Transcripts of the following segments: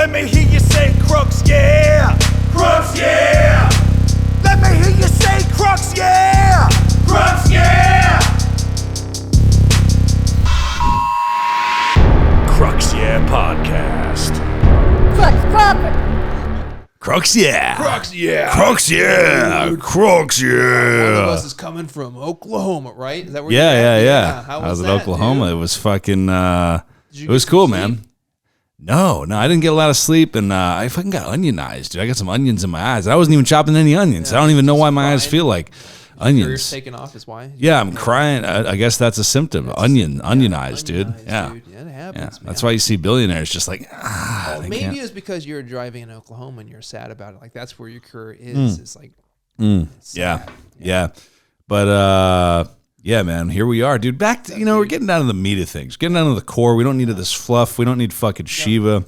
Let me hear you say Crux, yeah. Crux, yeah. Let me hear you say Crux, yeah. Crux, yeah. Crux, yeah podcast. Crux proper. Crux, yeah. Crux, yeah. Crux, yeah. Crux, One of yeah. us is coming from Oklahoma, right? Is that where Yeah. How I was in that, Oklahoma. dude? It was fucking, Did you it was get cool, some man. sleep? No, I didn't get a lot of sleep, and I fucking got onionized, dude. I got some onions in my eyes. I wasn't even chopping any onions. I don't even know why my eyes feel like Your onions. taken off is why? Yeah, I'm crying. I guess that's a symptom. Onionized, dude. Onionized, Yeah. dude. Yeah, it happens, Yeah, man. that's why you see billionaires just like, they Maybe can't. it's because you're driving in Oklahoma and you're sad about it. Like, that's where your career is. It's like, Yeah. But, yeah, man, here we are, dude. Back to, we're getting down to the meat of things, getting down to the core. We don't need this fluff. We don't need fucking Shiva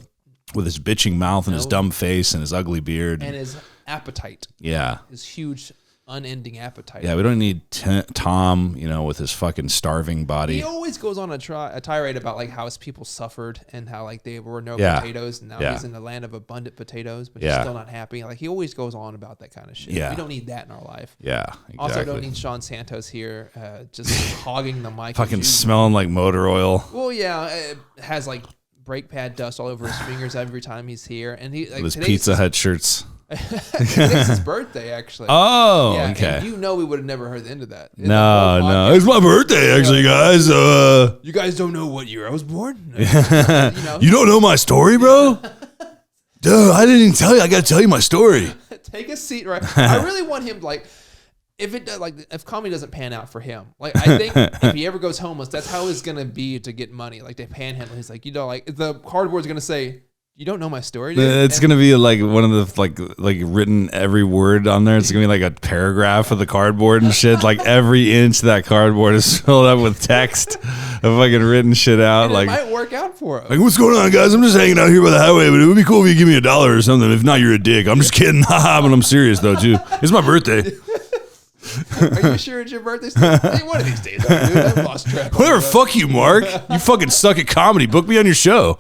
with his bitching mouth and his dumb face and his ugly beard. and his appetite, Yeah. his huge, unending appetite. Yeah, we don't need Tom, with his fucking starving body. He always goes on a tirade about like how his people suffered and how like they were no Yeah. potatoes and now Yeah. he's in the land of abundant potatoes, but Yeah. he's still not happy. Like he always goes on about that kind of shit. Yeah. We don't need that in our life. Yeah, exactly. Also, don't need Sean Santos here just hogging the mic. fucking as usual. smelling like motor oil. Well, yeah, it has like brake pad dust all over his fingers every time he's here, and he like With his today's Pizza Hut shirts. Today's his birthday, actually. Oh, yeah, okay. And we would have never heard the end of that. In the No. whole podcast. It's my birthday, actually, guys. You guys don't know what year I was born. You don't know my story, bro? Duh, I didn't even tell you. I got to tell you my story. Take a seat, right? I really want him like. If comedy doesn't pan out for him, like I think if he ever goes homeless, that's how it's gonna be to get money. Like they panhandle. He's like, like the cardboard's gonna say, "You don't know my story." Dude. It's gonna be like one of the like written every word on there. It's gonna be like a paragraph of the cardboard and shit. Like every inch of that cardboard is filled up with text of fucking written shit out. And Like, it might work out for him. like, what's going on, guys? I'm just hanging out here by the highway, but it would be cool if you give me $1 or something. If not, you're a dick. I'm just kidding. Haha, but I'm serious though too. It's my birthday. Are you sure it's your birthday? Hey, one of these days, dude. I've lost track. Whatever. Fuck you, Mark. You fucking suck at comedy. Book me on your show.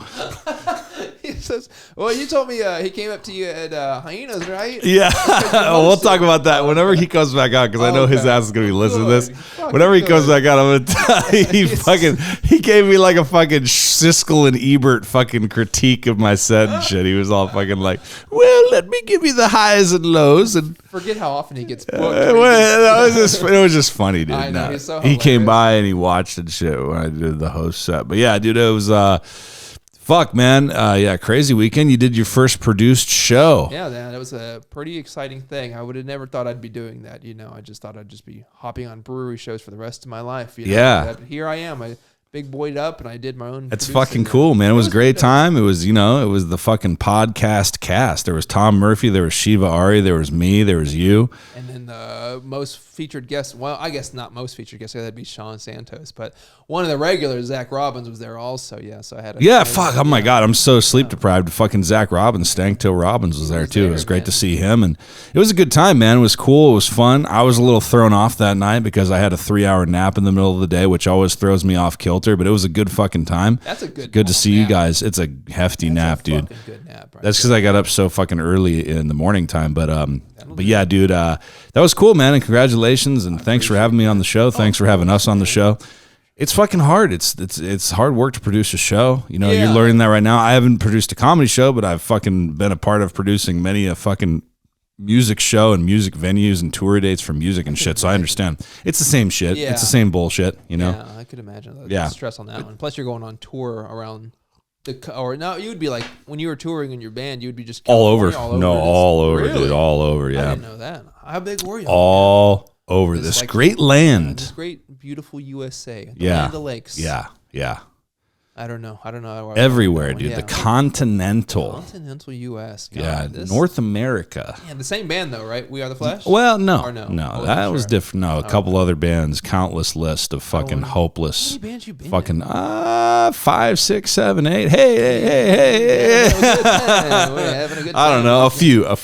He says, "Well, you told me he came up to you at Hyenas, right?" Yeah, we'll talk about that whenever he comes back out because I know his Okay. ass is gonna be listening to this. Good. Fucking Whenever he comes good. back out, I'm gonna tell you, he gave me like a fucking Siskel and Ebert fucking critique of my set and shit. He was all fucking like, "Well, let me give you the highs and lows." And Forget how often he gets booked. well, it was just funny, dude. I know, No. he's so He came hilarious. by and he watched and shit when I did the host set. But yeah, dude, it was fuck, man. Yeah, crazy weekend. You did your first produced show. Yeah, man, it was a pretty exciting thing. I would have never thought I'd be doing that. I just thought I'd just be hopping on brewery shows for the rest of my life. Yeah. But here I am. I big boyed up, and I did my own. It's producing fucking now. cool, man. It was a great good. time. It was, it was the fucking podcast cast. There was Tom Murphy, there was Shiva Ari, there was me, there was you. And then the most featured guest, well, I guess not most featured guest, that'd be Sean Santos, but one of the regulars, Zach Robbins, was there also. Yeah, so I had. Yeah, fuck. Oh my God. I'm so sleep deprived. Fucking Zach Robbins, Stank Till Robbins was there too. It was great to see him. And it was a good time, man. It was cool. It was fun. I was a little thrown off that night because I had a 3-hour nap in the middle of the day, which always throws me off kilter, but it was a good fucking time. That's a good. Good to long see you nap. guys. It's a hefty nap, dude. Fucking good nap. Right That's because I got up so fucking early in the morning time. But yeah, dude, that was cool, man. And congratulations. And thanks for having me on the show. Thanks for having us on the show. It's fucking hard. It's hard work to produce a show. You're learning that right now. I haven't produced a comedy show, but I've fucking been a part of producing many a fucking music show and music venues and tour dates for music and shit. So I understand. It's the same shit. Yeah. It's the same bullshit, Yeah, I could imagine. Yeah. Stress on that one. Plus, you're going on tour around or no, you would be like when you were touring in your band, you would be just all over. California, No, all over, Really? dude. All over, I yeah. didn't know that. How big were you? All over It's this like- great land. This great, beautiful USA. The Yeah. land of lakes. Yeah. I don't know. Everywhere, dude. Yeah. The continental. Continental US. God, Yeah, this- North America. Yeah, the same band though, right? We Are the Flash. Well, no, Or no? I no, wasn't that was sure. different. No, a couple other bands, countless list of fucking How hopeless, many bands you been in? fucking 5, 6, 7, 8. Hey. We're having a good I don't time. know, a few. Oh,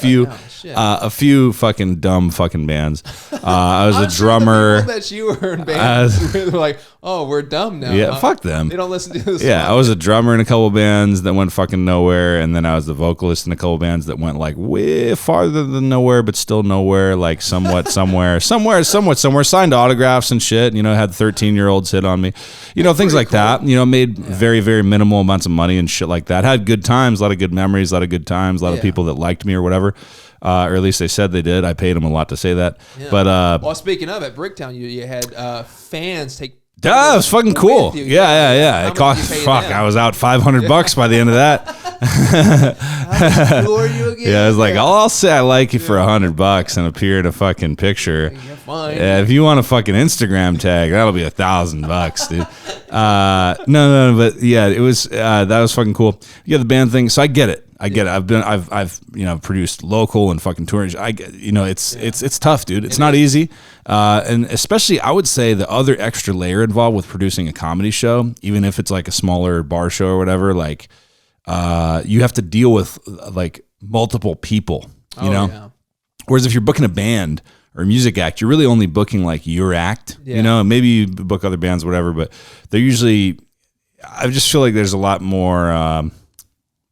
shit. A few fucking dumb fucking bands. I was a drummer. Sure that you were in bands were like, oh, we're dumb now. Yeah, fuck them. They don't listen to this. Yeah, I was a drummer in a couple bands that went fucking nowhere, and then I was the vocalist in a couple bands that went like way farther than nowhere, but still nowhere, like somewhat somewhere. Signed autographs and shit. You know, had 13-year-olds hit on me. You know, things like that. You know, made very, very minimal amounts of money and shit like that. Had good times, a lot of good memories, a lot of good times, a lot of people that liked me or whatever. Or at least they said they did. I paid them a lot to say that. Yeah. But well, speaking of, at Bricktown, you had fans take. Yeah, it was fucking cool. Yeah. It cost. Fuck, I was out $500 by the end of that. How cool are you again? Yeah, I was like, I'll say I like you for $100 and appear in a fucking picture. Yeah, fine. Yeah, if you want a fucking Instagram tag, that'll be $1,000, dude. No, but yeah, it was that was fucking cool. Yeah, the band thing. So I get it. I've produced local and fucking touring. It's tough, dude. It's not easy. And especially I would say the other extra layer involved with producing a comedy show, even if it's like a smaller bar show or whatever, like you have to deal with like multiple people, you know? Yeah. Whereas if you're booking a band or a music act, you're really only booking like your act, you know, and maybe you book other bands, whatever, but they're usually, I just feel like there's a lot more,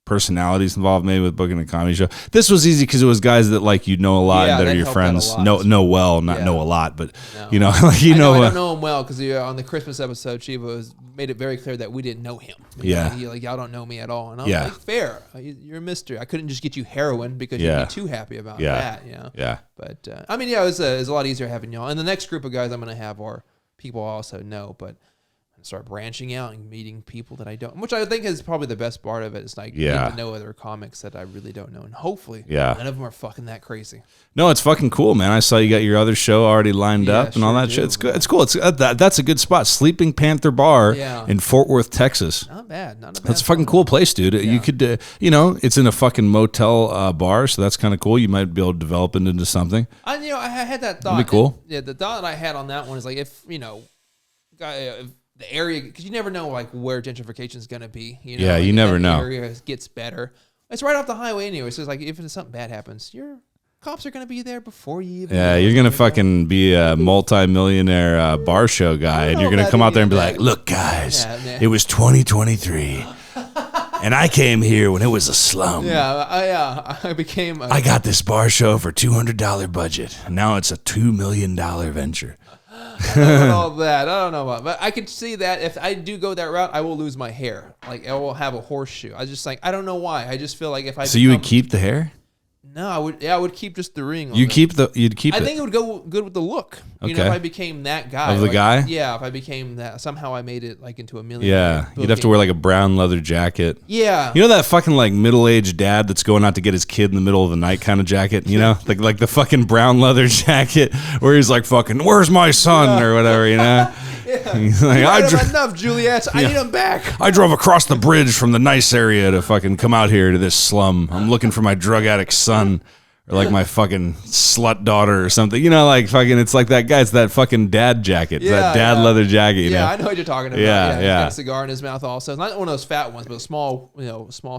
personalities involved maybe with booking a comedy show. This was easy because it was guys that like you know a lot and that are your friends. Know a lot, but you know, like I don't know him well because on the Christmas episode, Chiva made it very clear that we didn't know him. Y'all don't know me at all, and I was like, fair, you're a mystery. I couldn't just get you heroin because you'd be too happy about that, you know. Yeah, but I mean, it was a lot easier having y'all. And the next group of guys I'm gonna have are people I also know, but start branching out and meeting people that I don't, which I think is probably the best part of it. It's like getting to know other comics that I really don't know, and hopefully none of them are fucking that crazy. No, it's fucking cool, man. I saw you got your other show already lined up and all that shit. It's good. It's cool. That's a good spot. Sleeping Panther Bar in Fort Worth, Texas. Not bad. That's a fucking cool place, dude. You could, it's in a fucking motel bar, so that's kind of cool. You might be able to develop it into something. I had that thought. That'd be cool. The thought that I had on that one is like, if the area, because you never know like where gentrification is going to be. You know, you never know. The area gets better. It's right off the highway anyway. So it's like if something bad happens, your cops are going to be there before you even. Yeah, you're going to fucking be a multi-millionaire bar show guy, and you're going to come out there and be like, "Look, guys, it was 2023." And I came here when it was a slum. I got this bar show for $200 budget. And now it's a $2 million venture. All that I don't know about, but I could see that if I do go that route, I will lose my hair. Like I will have a horseshoe. I just I don't know why. I just feel like if I you would keep the hair? No, I would. Yeah, I would keep just the ring. You'd keep it. I think it would go good with the look. Okay. You know, if I became that guy. Of the guy? Yeah, if I became that. Somehow I made it like into a million. Yeah, you'd have to wear like a brown leather jacket. Yeah. You know that fucking like middle-aged dad that's going out to get his kid in the middle of the night kind of jacket? You know? like the fucking brown leather jacket where he's like fucking, where's my son? Or whatever, you know? Yeah. He's like, enough, Juliet. I need him back. I drove across the bridge from the nice area to fucking come out here to this slum. I'm looking for my drug addict son. Or like my fucking slut daughter or something. You know, like fucking, it's like that guy. It's that fucking dad jacket. It's that dad leather jacket, you know? I know what you're talking about. Yeah. He's got a cigar in his mouth also. It's not one of those fat ones, but a small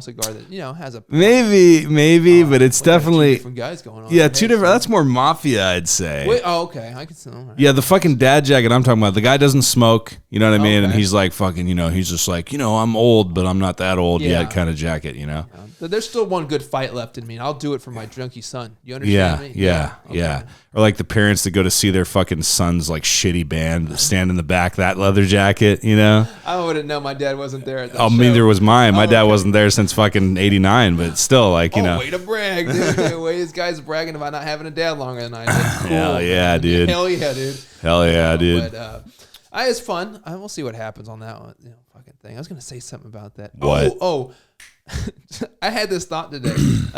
cigar that, has a... Maybe, but it's definitely... Two different guys going on. Yeah, two different... That's more mafia, I'd say. Wait, okay. I can see. Yeah, the fucking dad jacket I'm talking about. The guy doesn't smoke, you know what I mean? Okay. And he's like fucking, he's just like, I'm old, but I'm not that old yet kind of jacket, Yeah. There's still one good fight left in me, and I'll do it for my junkie son. You understand me? Yeah. Or like the parents that go to see their fucking son's like shitty band that stand in the back, that leather jacket, I wouldn't know. My dad wasn't there at that show. Neither was mine. My dad wasn't there since fucking 89, but still like, way to brag, dude. The way this guy's bragging about not having a dad longer than I did. Cool. Hell yeah, dude. Hell yeah, dude. Hell yeah, dude. But it's fun. We'll see what happens on that one. Fucking thing. I was going to say something about that. What? I had this thought today.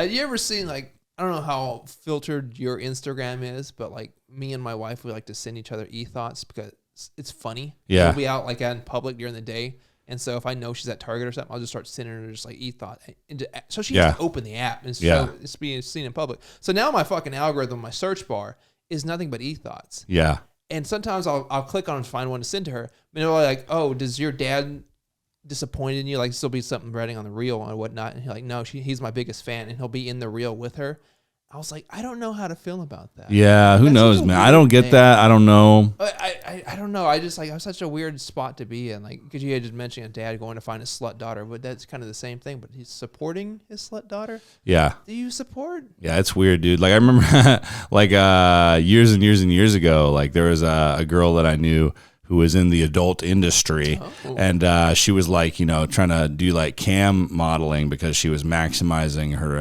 You ever seen I don't know how filtered your Instagram is, but like me and my wife, we like to send each other e-thoughts because it's funny. Yeah. We'll be out like in public during the day. And so if I know she's at Target or something, I'll just start sending her just like e-thought. So she has to open the app and so it's being seen in public. So now my fucking algorithm, my search bar is nothing but e-thoughts. Yeah. And sometimes I'll click on it to find one to send to her. But they're like, oh, does your dad disappointed in you? Like still be something writing on the reel or whatnot? And you're like, no, he's my biggest fan, and he'll be in the reel with her. I was like, I don't know how to feel about that. Yeah, who That's knows, such a man? I weird don't get thing. that. I don't know. I don't know. I just like, it was such a weird spot to be in. Like, because you had just mentioned a dad going to find a slut daughter, but that's kind of the same thing. But he's supporting his slut daughter. Yeah. Do you support? Yeah, it's weird, dude. Like I remember like years and years and years ago, like there was a girl that I knew who was in the adult industry, and she was like, trying to do like cam modeling because she was maximizing her,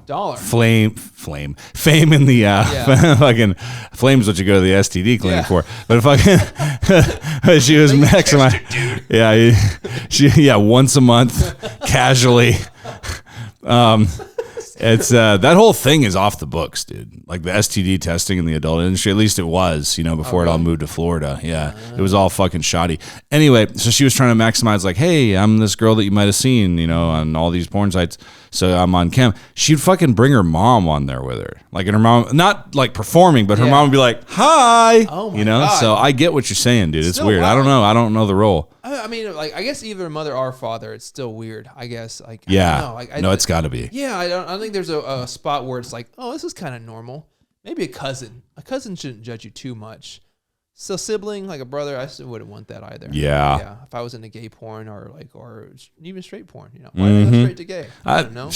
Dollar. fame in the fucking flame's what you go to the STD clinic for. But fucking, she was maximizing, once a month, casually. It's that whole thing is off the books, dude. Like the STD testing in the adult industry, at least it was, before it all moved to Florida. Yeah, it was all fucking shoddy. Anyway, so she was trying to maximize, like, hey, I'm this girl that you might have seen, on all these porn sites. So I'm on cam. She'd fucking bring her mom on there with her, like, and her mom, not like performing, but her mom would be like, hi, Oh my God. So I get what you're saying, dude. It's Still weird. I don't wild. know. I don't know the role. I mean, like, I guess either mother or father, it's still weird. I guess, like, Yeah, I don't know. Like, no, it's got to be. Yeah, I don't think there's a spot where it's like, oh, this is kind of normal. Maybe a cousin. A cousin shouldn't judge you too much. So sibling, like a brother, I still wouldn't want that either. Yeah. Yeah. If I was into gay porn or even straight porn, why did I go straight to gay? I don't know.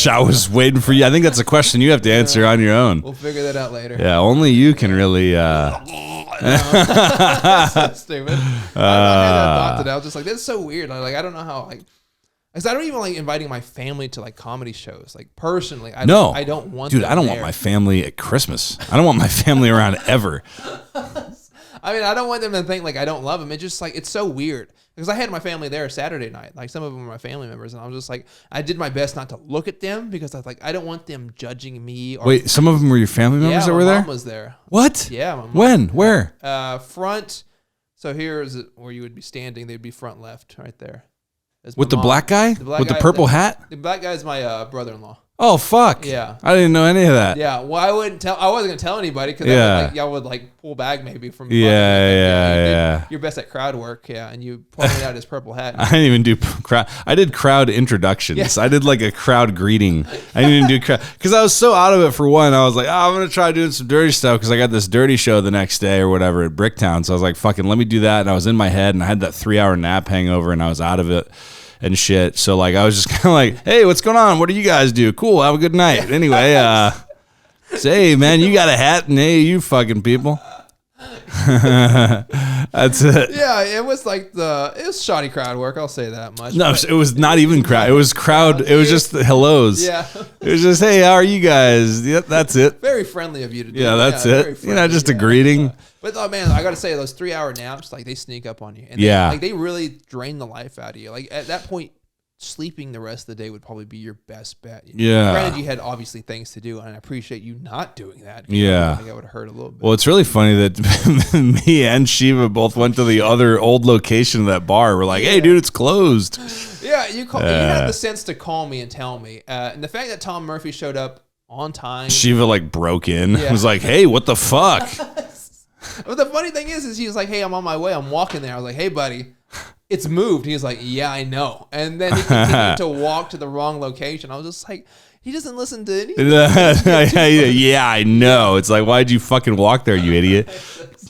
I was waiting for you. I think that's a question you have to answer on your own. We'll figure that out later. Yeah, only you can really. That's so stupid. I had that thought today. I was just like, that's so weird. I don't know how, because I don't even like inviting my family to like comedy shows. Like personally, I don't want. Dude, them I don't there. want my family at Christmas. I don't want my family around ever. I mean, I don't want them to think like I don't love them. It's just like, it's so weird because I had my family there Saturday night. Like some of them were my family members, and I was just like, I did my best not to look at them because I was like, I don't want them judging me. Or, Wait, some of them were your family members that were my there? mom was there. What? Yeah, my mom. When? Where? Front. So here's where you would be standing. They'd be front left, right there. That's With my the mom. black guy? black With the guy- purple hat? The black guy's my brother-in-law. Oh, fuck. Yeah. I didn't know any of that. Yeah, well, I wasn't gonna tell anybody because y'all would like pull back maybe from. Yeah. You're best at crowd work, yeah, and you pointed out his purple hat. I didn't even do crowd. I did crowd introductions. Yeah. I did like a crowd greeting. I didn't even do crowd because I was so out of it. For one, I was like, I'm gonna try doing some dirty stuff because I got this dirty show the next day or whatever at Bricktown. So I was like, fucking, let me do that. And I was in my head, and I had that 3-hour nap hangover, and I was out of it and shit. So like, I was just kind of like, hey, what's going on? What do you guys do? Cool. Have a good night. Anyway, say, hey, man, you got a hat, and hey, you fucking people. That's it. Yeah, it was like it was shoddy crowd work. I'll say that much. No, but- it was not even crowd. It was crowd. It was just the hellos. Yeah. It was just, hey, how are you guys? Yep, that's it. Very friendly of you to do. Yeah, that's very it. friendly, Just a greeting. But oh man, I gotta say those 3-hour naps, like they sneak up on you. And Yeah. they really drain the life out of you. Like at that point, sleeping the rest of the day would probably be your best bet. Yeah. Granted, you had obviously things to do, and I appreciate you not doing that. Yeah. I think that would have hurt a little bit. Well, it's really funny that me and Shiva both went to the other old location of that bar. We're like, hey, dude, it's closed. Yeah, you had the sense to call me and tell me. And the fact that Tom Murphy showed up on time. Shiva like broke in. Yeah. Was like, hey, what the fuck? But the funny thing is he was like, hey, I'm on my way. I'm walking there. I was like, hey, buddy, it's moved. He was like, yeah, I know. And then he continued to walk to the wrong location. I was just like, he doesn't listen to anything. Yeah, I know. It's like, why'd you fucking walk there, you idiot?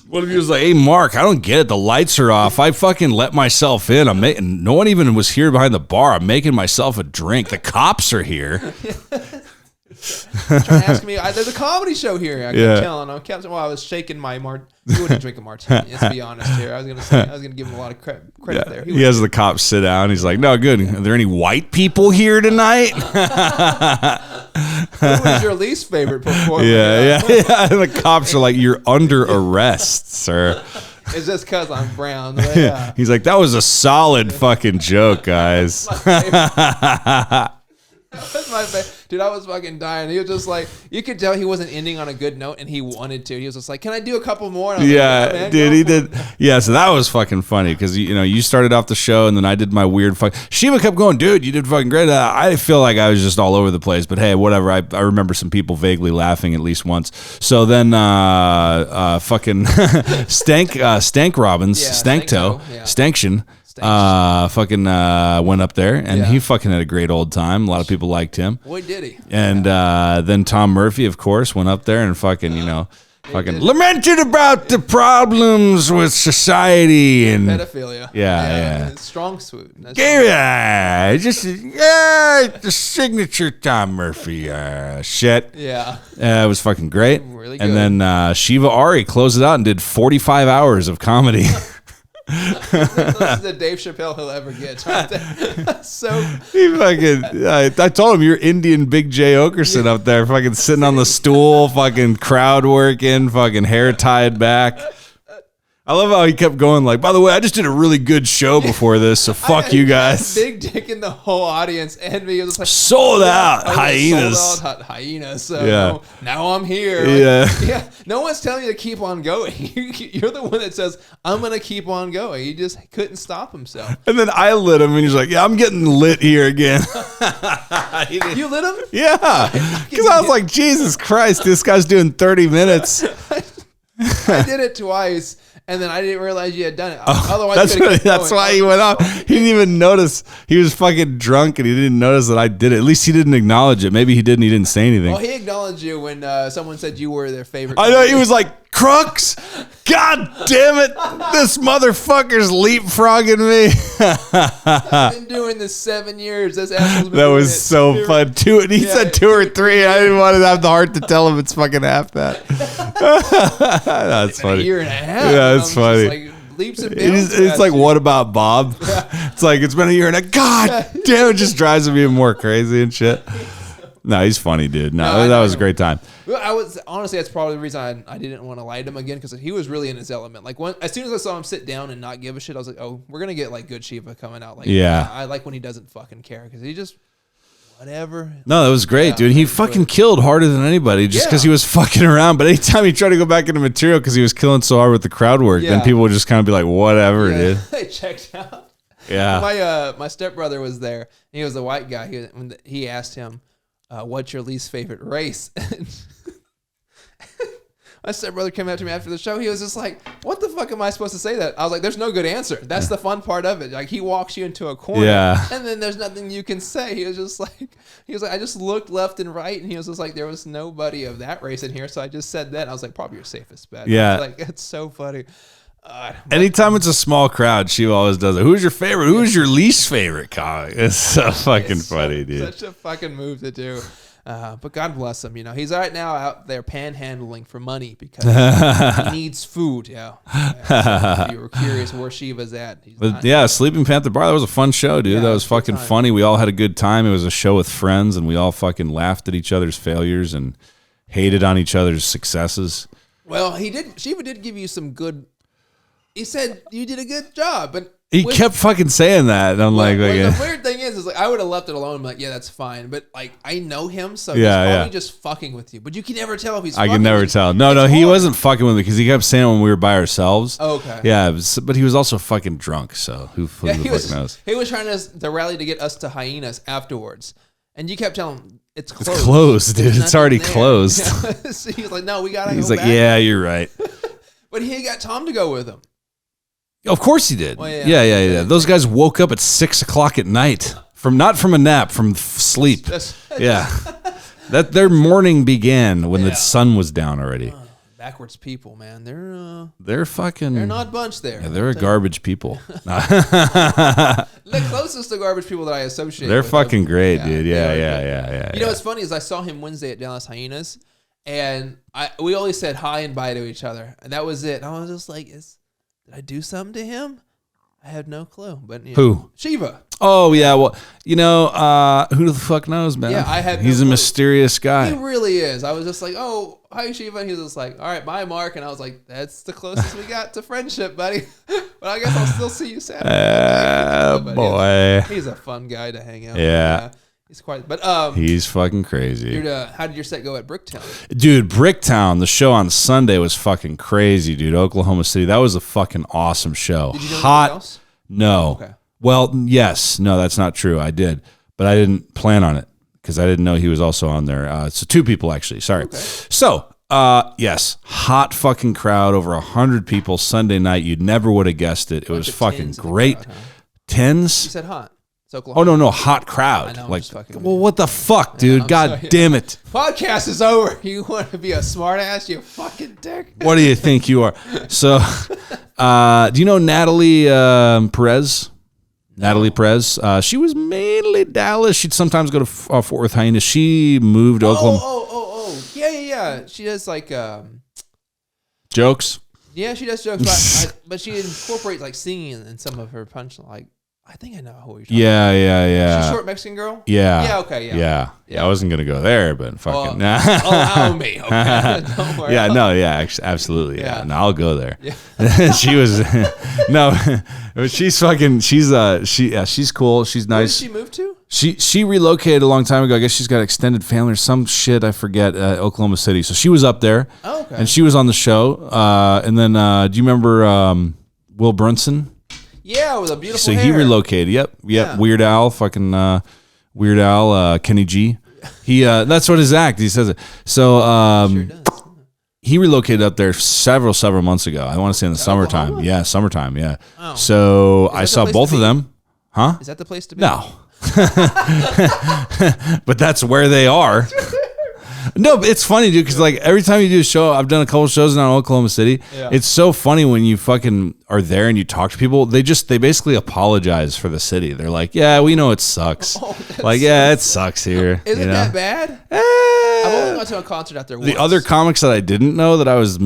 What if he was like, hey, Mark, I don't get it. The lights are off. I fucking let myself in. No one even was here behind the bar. I'm making myself a drink. The cops are here. Trying to ask me, there's a comedy show here. I kept Yeah. telling him. While I was shaking my you wouldn't drink a martini. Let's be honest here. I was gonna give him a lot of credit there. He has the cops sit down. He's like, no, good. Are there any white people here tonight? Who was your least favorite performer? Yeah. And the cops are like, you're under arrest, sir. It's just because I'm brown. But yeah. He's like, that was a solid fucking joke, guys. That's my favorite. Dude, I was fucking dying. He was just like, you could tell he wasn't ending on a good note, and he wanted to. He was just like, can I do a couple more? And I was Yeah, like, man, dude, go he for did. it. Yeah, so that was fucking funny because you started off the show and then I did my weird fuck. Shiva kept going, dude, you did fucking great. I feel like I was just all over the place, but hey, whatever. I remember some people vaguely laughing at least once. So then, fucking Stank Robbins, Yeah, Stank Toe, Stanko, yeah. Stanction. fucking went up there, and he fucking had a great old time. A lot of people liked him. Boy, did he. And then Tom Murphy, of course, went up there and fucking, fucking lamented about the problems with society and pedophilia. Yeah. Strong suit. The signature Tom Murphy shit. Yeah. It was fucking great. Really good. And then Shiva Ari closed it out and did 45 hours of comedy. This is the Dave Chappelle he'll ever get. So he fucking, I told him you're Indian Big J Okerson up there, fucking sitting on the stool, fucking crowd working, fucking hair tied back. I love how he kept going like, by the way, I just did a really good show before this, so fuck you guys. Big dick in the whole audience, and me was like sold out hyenas. Sold out hyenas. So now I'm here. Yeah. No one's telling you to keep on going. You're the one that says I'm gonna keep on going. He just couldn't stop himself. And then I lit him, and he's like, "Yeah, I'm getting lit here again." You lit him? Yeah, because I was like, "Jesus Christ, this guy's doing 30 minutes." I did it twice. And then I didn't realize you had done it. Otherwise, that's why he went off. He didn't even notice. He was fucking drunk, and he didn't notice that I did it. At least he didn't acknowledge it. Maybe he didn't. He didn't say anything. Well, he acknowledged you when someone said you were their favorite. I know. He was like, Crux, God damn it. This motherfucker's leapfrogging me. I've been doing this 7 years. This asshole's been that doing was it. so fun. He said 2 or 3. I didn't want to have the heart to tell him it's fucking half that. That's funny. A year and a half. Yeah, it's funny. Like, leaps and bounds. It's like, what about Bob? It's like, it's been a year and a God damn, it just drives me even more crazy and shit. No, he's funny, dude. No, that was a great time. Well, honestly, that's probably the reason I didn't want to light him again, because he was really in his element. Like as soon as I saw him sit down and not give a shit, I was like, oh, we're gonna get like good Shiva coming out. Like, I like when he doesn't fucking care, because he just whatever. No, that was great, dude. He fucking killed harder than anybody just because he was fucking around. But anytime he tried to go back into material because he was killing so hard with the crowd work, then people would just kind of be like, whatever, dude. They checked out. Yeah. My stepbrother was there, and he was a white guy. He asked him, what's your least favorite race? My stepbrother came up to me after the show. He was just like, what the fuck am I supposed to say that? I was like, there's no good answer. That's the fun part of it. Like, he walks you into a corner, and then there's nothing you can say. He was like, I just looked left and right, and he was just like, there was nobody of that race in here, so I just said that. And I was like, probably your safest bet. Yeah. Like, it's so funny. Anytime it's a small crowd, she always does it. Who's your favorite? Who's your least favorite comic? It's so fucking funny, dude. Such a fucking move to do. But God bless him. He's right now out there panhandling for money because he needs food. Yeah. If you were curious where Shiva's at. Sleeping Panther Bar, that was a fun show, dude. That was fucking funny. We all had a good time. It was a show with friends, and we all fucking laughed at each other's failures and hated on each other's successes. Well, Shiva did give you some good. He said you did a good job, but he kept fucking saying that, and I'm like, the weird thing is like I would have left it alone. I'm like, yeah, that's fine, but like I know him, so he's probably just fucking with you. But you can never tell if he's. I can never tell. No, he wasn't fucking with me because he kept saying when we were by ourselves. Oh, okay. Yeah, but he was also fucking drunk, so who the fuck knows? He was trying to rally to get us to hyenas afterwards, and you kept telling him it's closed. It's closed, dude. It's already closed. So he was like, no, we gotta. He's like, yeah, you're right. But he got Tom to go with him. Of course he did. Well, yeah. Those guys woke up at 6 o'clock at night not from a nap, from sleep. Yeah, that their morning began when the sun was down already. Backwards people, man. They're fucking. They're not bunch there. Yeah, they're a garbage people. The closest to garbage people that I associate. They're with fucking them. great, dude. Yeah. You know what's funny is I saw him Wednesday at Dallas Hyenas, and we always said hi and bye to each other, and that was it. And I was just like, did I do something to him? I had no clue. But who? Shiva. Oh yeah, well, who the fuck knows, man? Yeah, He's a mysterious guy. He really is. I was just like, oh, hi Shiva. And he was just like, all right, bye Mark. And I was like, that's the closest we got to friendship, buddy. But I guess I'll still see you Saturday. Boy, he's a fun guy to hang out. Yeah. He's quite, but he's fucking crazy. How did your set go at Bricktown? Dude, Bricktown, the show on Sunday was fucking crazy, dude. Oklahoma City, that was a fucking awesome show. Did you know anything else? No. Okay. Well, yes. No, that's not true. I did, but I didn't plan on it because I didn't know he was also on there. So 2 people actually. Sorry. Okay. So, yes, hot fucking crowd, over 100 people Sunday night. You never would have guessed it. It was fucking great. You 10s. said hot. It's Oh Oklahoma. no, hot crowd. I know, I'm Like, just fucking with well, you. what the fuck, dude? I'm God sorry. damn it! Podcast is over. You want to be a smart ass, you fucking dick. What do you think you are? So, do you know Natalie Perez? Natalie Perez. She was mainly Dallas. She'd sometimes go to Fort Worth Hyenas. She moved to Oklahoma. Oh. Yeah. She does like, Jokes. yeah, she does jokes, but she incorporates like singing in some of her punch. Like, I think I know who you're talking about. Yeah. She's short Mexican girl? Yeah. Yeah, okay, yeah. I wasn't gonna go there, but fucking. Allow me, okay? Don't worry. Yeah, no, yeah, absolutely. Yeah. Yeah. No, I'll go there. Yeah. She was no, she's fucking. She's cool. She's Where did nice. she move to? She relocated a long time ago. I guess she's got extended family or some shit. I forget. Oklahoma City. So she was up there. Oh, okay. And she was on the show. And then do you remember Will Brunson? Yeah, with a beautiful So hair. he relocated. Yep. Yeah. Weird Al, fucking Weird Al, Kenny G. He that's what his act. He says it. So Sure does. he relocated up there several months ago. I want to say in the summertime. Oklahoma? Yeah, summertime. Yeah. Oh. So that I the saw place both to of be? them. Huh? Is that the place to be? No. But that's where they are. No, but it's funny, dude, because like every time you do a show, I've done a couple shows now in Oklahoma City. Yeah. It's so funny when you fucking are there and you talk to people. They basically apologize for the city. They're like, yeah, we know it sucks. Oh, Like, yeah, it sucks here. Isn't you know? that bad? Eh. I've only gone to a concert out there once. The other comics that I didn't know that I was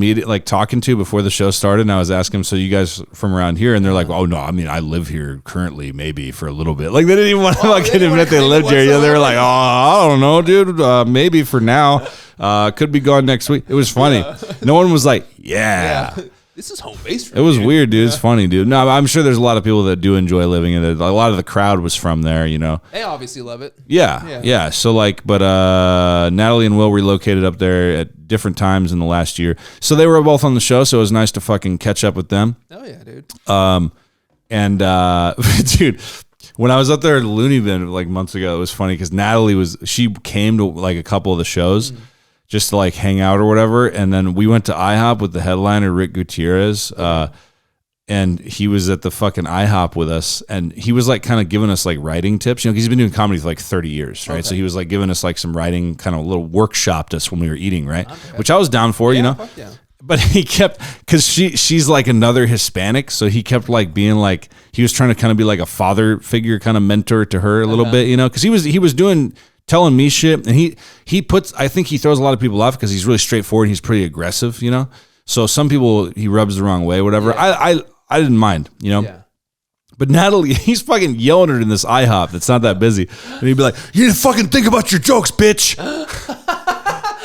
talking to before the show started, and I was asking them, so you guys from around here? And they're like, oh, no, I mean, I live here currently, maybe for a little bit. Like, they didn't even want to fucking didn't admit they wanna lived claim here. it Yeah, they were like, whatsoever. oh, I don't know, dude. Maybe for now. Could be gone next week. It was funny. No one was like, yeah. This is home base. It was weird, dude. It's funny, dude. No, I'm sure there's a lot of people that do enjoy living in it. A lot of the crowd was from there, you know. They obviously love it. Yeah. So like, but Natalie and Will relocated up there at different times in the last year. So they were both on the show, so it was nice to fucking catch up with them. Oh yeah, dude. And dude, when I was up there at Looney Bin like months ago, it was funny because she came to like a couple of the shows just to like hang out or whatever. And then we went to IHOP with the headliner, Rick Gutierrez. And he was at the fucking IHOP with us, and he was like kind of giving us like writing tips, you know, 'cause he's been doing comedy for like 30 years, right? Okay. So he was like giving us like some writing, kind of a little workshopped us when we were eating, right? Which I was down for, you know. Fuck yeah. But he kept, because she's like another Hispanic, so he kept like being like, he was trying to kind of be like a father figure, kind of mentor to her a little bit, you know, because he was telling me shit, and I think he throws a lot of people off because he's really straightforward. He's pretty aggressive, you know. So some people he rubs the wrong way, whatever. Yeah. I didn't mind, you know. Yeah. But Natalie, he's fucking yelling at her in this IHOP that's not that busy. And he'd be like, you need to fucking think about your jokes, bitch.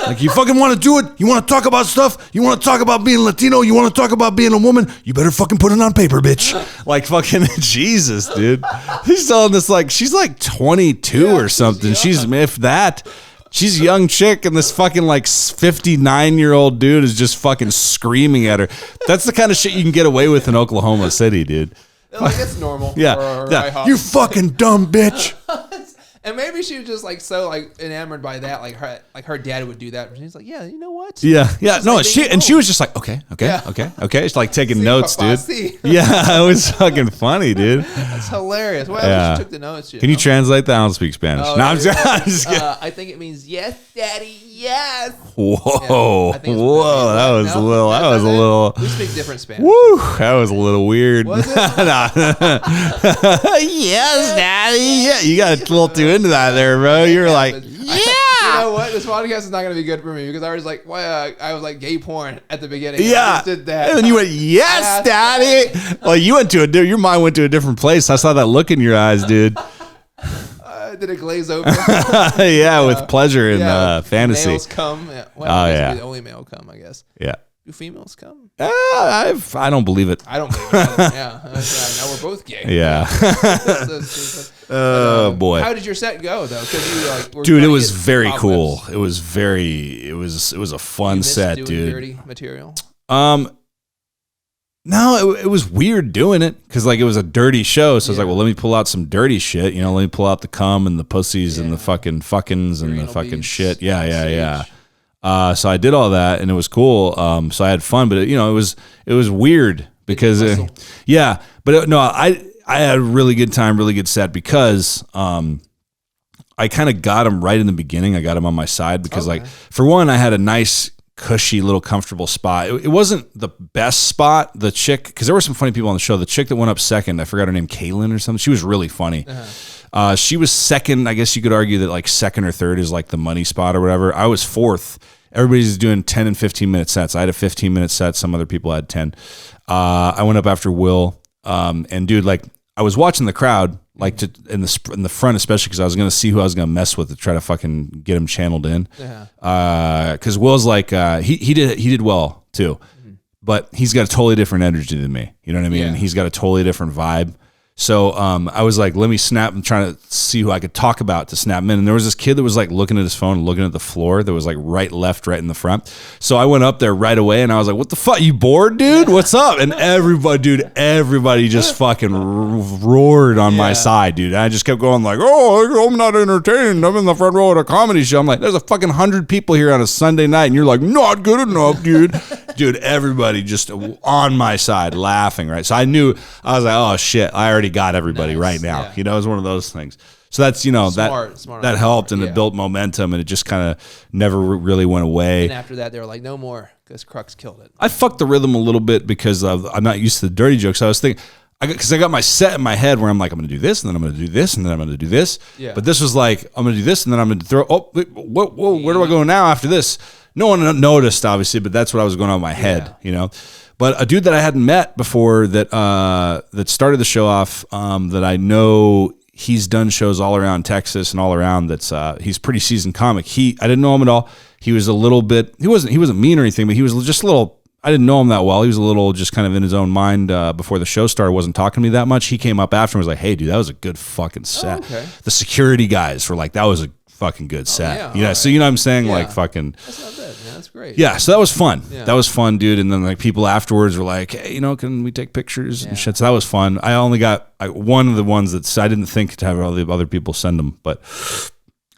Like, you fucking want to do it? You want to talk about stuff? You want to talk about being Latino? You want to talk about being a woman? You better fucking put it on paper, bitch. Like, fucking Jesus, dude. He's telling this, like, she's like 22 or something. She's, if that... She's a young chick, and this fucking like 59-year-old dude is just fucking screaming at her. That's the kind of shit you can get away with in Oklahoma City, dude. Like it's normal. Yeah, for yeah. IHOP. You fucking dumb bitch. And maybe she was just like so like enamored by that, like her dad would do that. And she's like, yeah, you know what? Yeah. No, like being she home. was just like, okay. It's like taking See, notes, papa, dude. see. Yeah, it was fucking funny, dude. That's hilarious. Well, Yeah. she took the notes. Can you translate that? I don't speak Spanish. Oh, No, I'm yeah. just, I'm just kidding. I think it means yes, daddy, yes. Whoa, Yeah, I think it's- whoa, that was No? a little. That was a little. We speak different Spanish. Woo, that was a little weird. Was it? Yes, daddy. Yeah, you got a little too into that there, bro. You're like, You know what? This podcast is not going to be good for me because I was like, I was like gay porn at the beginning. I yeah. just did that. And then you went, yes, daddy. Well, you went to your mind went to a different place. I saw that look in your eyes, dude. Did it glaze over? Yeah, with pleasure and fantasy. Males come. Yeah. Well, Oh, I guess yeah. the only male come, I guess. Yeah. Do females come? I don't believe it. I don't believe it. Yeah. That's right. Now we're both gay. Yeah. So stupid. Oh boy. How did your set go though? Because you like, were Dude, trying it to was get very cobwebs. cool. It was a fun You missed set, doing dude. Dirty material. No, it was weird doing it because like it was a dirty show. So I was like, well, let me pull out some dirty shit. You know, let me pull out the cum and the pussies and the fucking fuckings and the anal fucking beads shit. on Yeah. stage. So I did all that and it was cool. So I had fun, but it was weird because whistle? no, I had a really good time, really good set because I kind of got him right in the beginning. I got him on my side because, like, for one, I had a nice, cushy, little comfortable spot. It wasn't the best spot. The chick, because there were some funny people on the show. The chick that went up second, I forgot her name, Kaylin or something. She was really funny. She was second. I guess you could argue that like second or third is like the money spot or whatever. I was fourth. Everybody's doing 10 and 15-minute sets. I had a 15-minute set. Some other people had 10. I went up after Will. And dude, like, I was watching the crowd, like, in the front, especially because I was going to see who I was going to mess with to try to fucking get him channeled in. Because Will's like, he did well too, but he's got a totally different energy than me. You know what I mean? Yeah. And he's got a totally different vibe. So I was like, let me snap. I'm trying to see who I could talk about to snap him in. And there was this kid that was like looking at his phone and looking at the floor that was like right in the front. So I went up there right away and I was like, what the fuck? You bored, dude? What's up? And everybody just fucking roared on my side, dude. And I just kept going like, oh, I'm not entertained. I'm in the front row at a comedy show. I'm like, there's a fucking 100 people here on a Sunday night. And you're like, not good enough, dude. Dude, everybody just on my side laughing, right? So I knew, I was like, oh shit, I already got everybody right now. Yeah. You know, it was one of those things. So that's, you know, Smart that helped and it built momentum and it just kind of never really went away. And after that, they were like, no more, because Crux killed it. I fucked the rhythm a little bit because I'm not used to the dirty jokes. I was thinking, because I got my set in my head where I'm like, I'm going to do this and then I'm going to do this and then I'm going to do this. Yeah. But this was like, I'm going to do this and then I'm going to throw, whoa, where do I go now after this? No one noticed, obviously, but that's what I was going on in my head, you know. But a dude that I hadn't met before that started the show off, that I know he's done shows all around Texas and all around. He's a pretty seasoned comic. I didn't know him at all. He was a little bit. He wasn't mean or anything, but he was just a little. I didn't know him that well. He was a little just kind of in his own mind before the show started. Wasn't talking to me that much. He came up after and was like, "Hey, dude, that was a good fucking set." Oh, okay. The security guys were like, "That was a fucking good set." Yeah. Right. So you know what I'm saying? Like fucking. That's not bad. Yeah, that's great. Yeah. So that was fun. Yeah. That was fun, dude. And then like people afterwards were like, "Hey, you know, can we take pictures and shit?" So that was fun. I only got one of the ones that I didn't think to have all the other people send them, but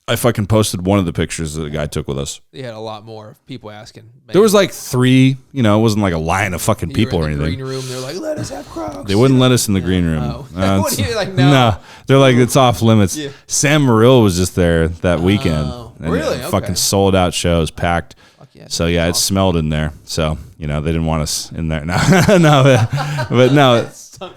I fucking posted one of the pictures that the guy took with us. They had a lot more people asking. Maybe. There was like 3, you know, it wasn't like a line of fucking people or anything. Green room, they're like, let us have Crux. They wouldn't let us in the green room. Oh. What are you like, no? No, they're like, it's off limits. Yeah. Sam Morrill was just there that weekend. And really? Fucking sold out shows, packed. So yeah, it smelled in there. So, you know, they didn't want us in there. No, but no.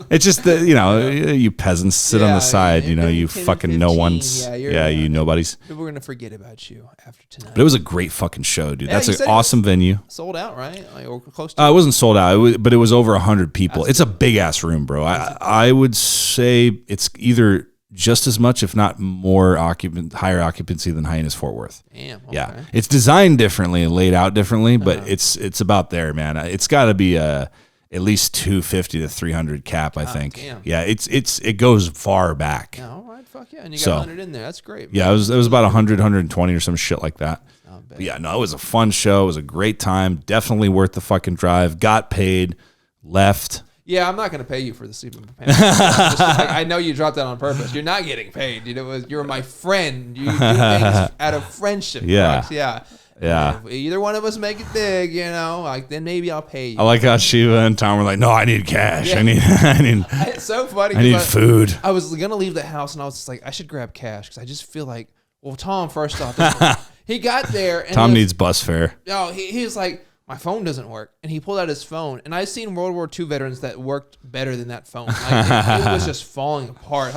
It's just that, you know, you peasants sit on the side, you know, you fucking no ones. You nobodies. People are going to forget about you after tonight. But it was a great fucking show, dude. That's an awesome venue. Sold out, right? Like, or close to it wasn't sold out, but it was over 100 people. It's a big ass room, bro. I would say it's either just as much, if not more higher occupancy than Hyannis Fort Worth. Damn. Okay. Yeah. It's designed differently and laid out differently, but it's about there, man. It's got to be at least 250 to 300 cap, I think. Damn. Yeah, it goes far back. Yeah, all right, fuck yeah. And you got 100 in there. That's great. Yeah, it was about 100, 120 or some shit like that. But yeah, no, it was a fun show. It was a great time. Definitely worth the fucking drive. Got paid, left. Yeah, I'm not going to pay you for the sleeping panel. I know you dropped that on purpose. You're not getting paid. You know, you're my friend. You do things out of friendship. Yeah. Crux. Yeah. Yeah. If either one of us make it big, you know, like then maybe I'll pay you. I like how Shiva and Tom were like, "No, I need cash. Yeah. I need." It's so funny. I need food. I was gonna leave the house and I was just like, I should grab cash because I just feel like, well, Tom, first off, he got there and Tom needs bus fare. No, he was like, my phone doesn't work, and he pulled out his phone, and I've seen World War II veterans that worked better than that phone. Like, it was just falling apart.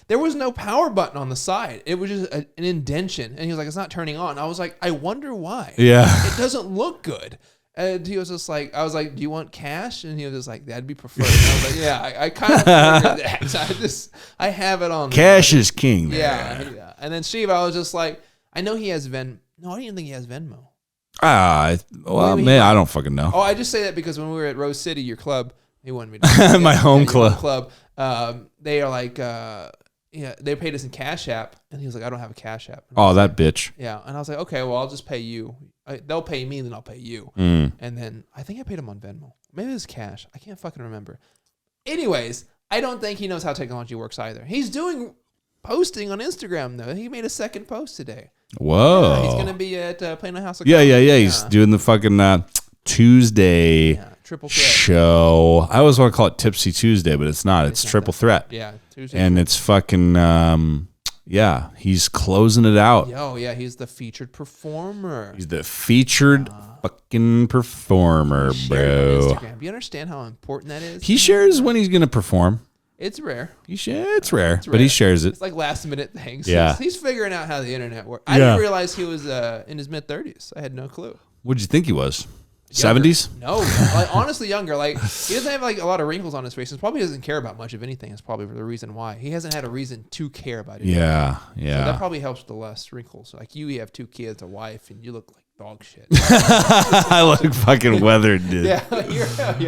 There was no power button on the side. It was just an indention. And he was like, it's not turning on. I was like, I wonder why. Yeah. It doesn't look good. And he was just like, I was like, do you want cash? And he was just like, that'd be preferred. And I was like, yeah, I kind of figured that. So I have it on. Cash is king. Yeah. And then Shiva, I was just like, I know he has Venmo. No, I don't even think he has Venmo. Well, man, I don't fucking know. Oh, I just say that because when we were at Rose City, your club, he wanted me to my home club. They are like, they paid us in Cash App, and he was like, I don't have a Cash App. Oh, that bitch. Yeah, and I was like, okay, well, I'll just pay you. They'll pay me, then I'll pay you. And then I think I paid him on Venmo. Maybe it was cash. I can't fucking remember. Anyways, I don't think he knows how technology works either. He's doing posting on Instagram though. He made a second post today. Whoa. He's gonna be at Plano House of Comedy. Yeah. He's doing the fucking Tuesday triple threat. show. I always want to call it Tipsy Tuesday, but it's not. It's not triple that. threat. Yeah, Tuesday. And it's fucking, yeah, he's closing it out. Oh, yeah, he's the featured performer. He's the featured fucking performer, Shared on bro. Instagram. Do you understand how important that is? He shares when he's going to perform. It's rare. It's rare, It's but he rare. shares it. It's like last minute things. Yeah. He's figuring out how the internet works. I Yeah. didn't realize he was in his mid 30s. I had no clue. What did you think he was? Younger. 70s? No, like honestly younger. Like he doesn't have like a lot of wrinkles on his face. He probably doesn't care about much of anything. That's probably the reason why he hasn't had a reason to care about it. Yeah, So yeah. that probably helps with the less wrinkles. Like you have 2 kids, a wife, and you look like dog shit. I look fucking weathered, dude. yeah,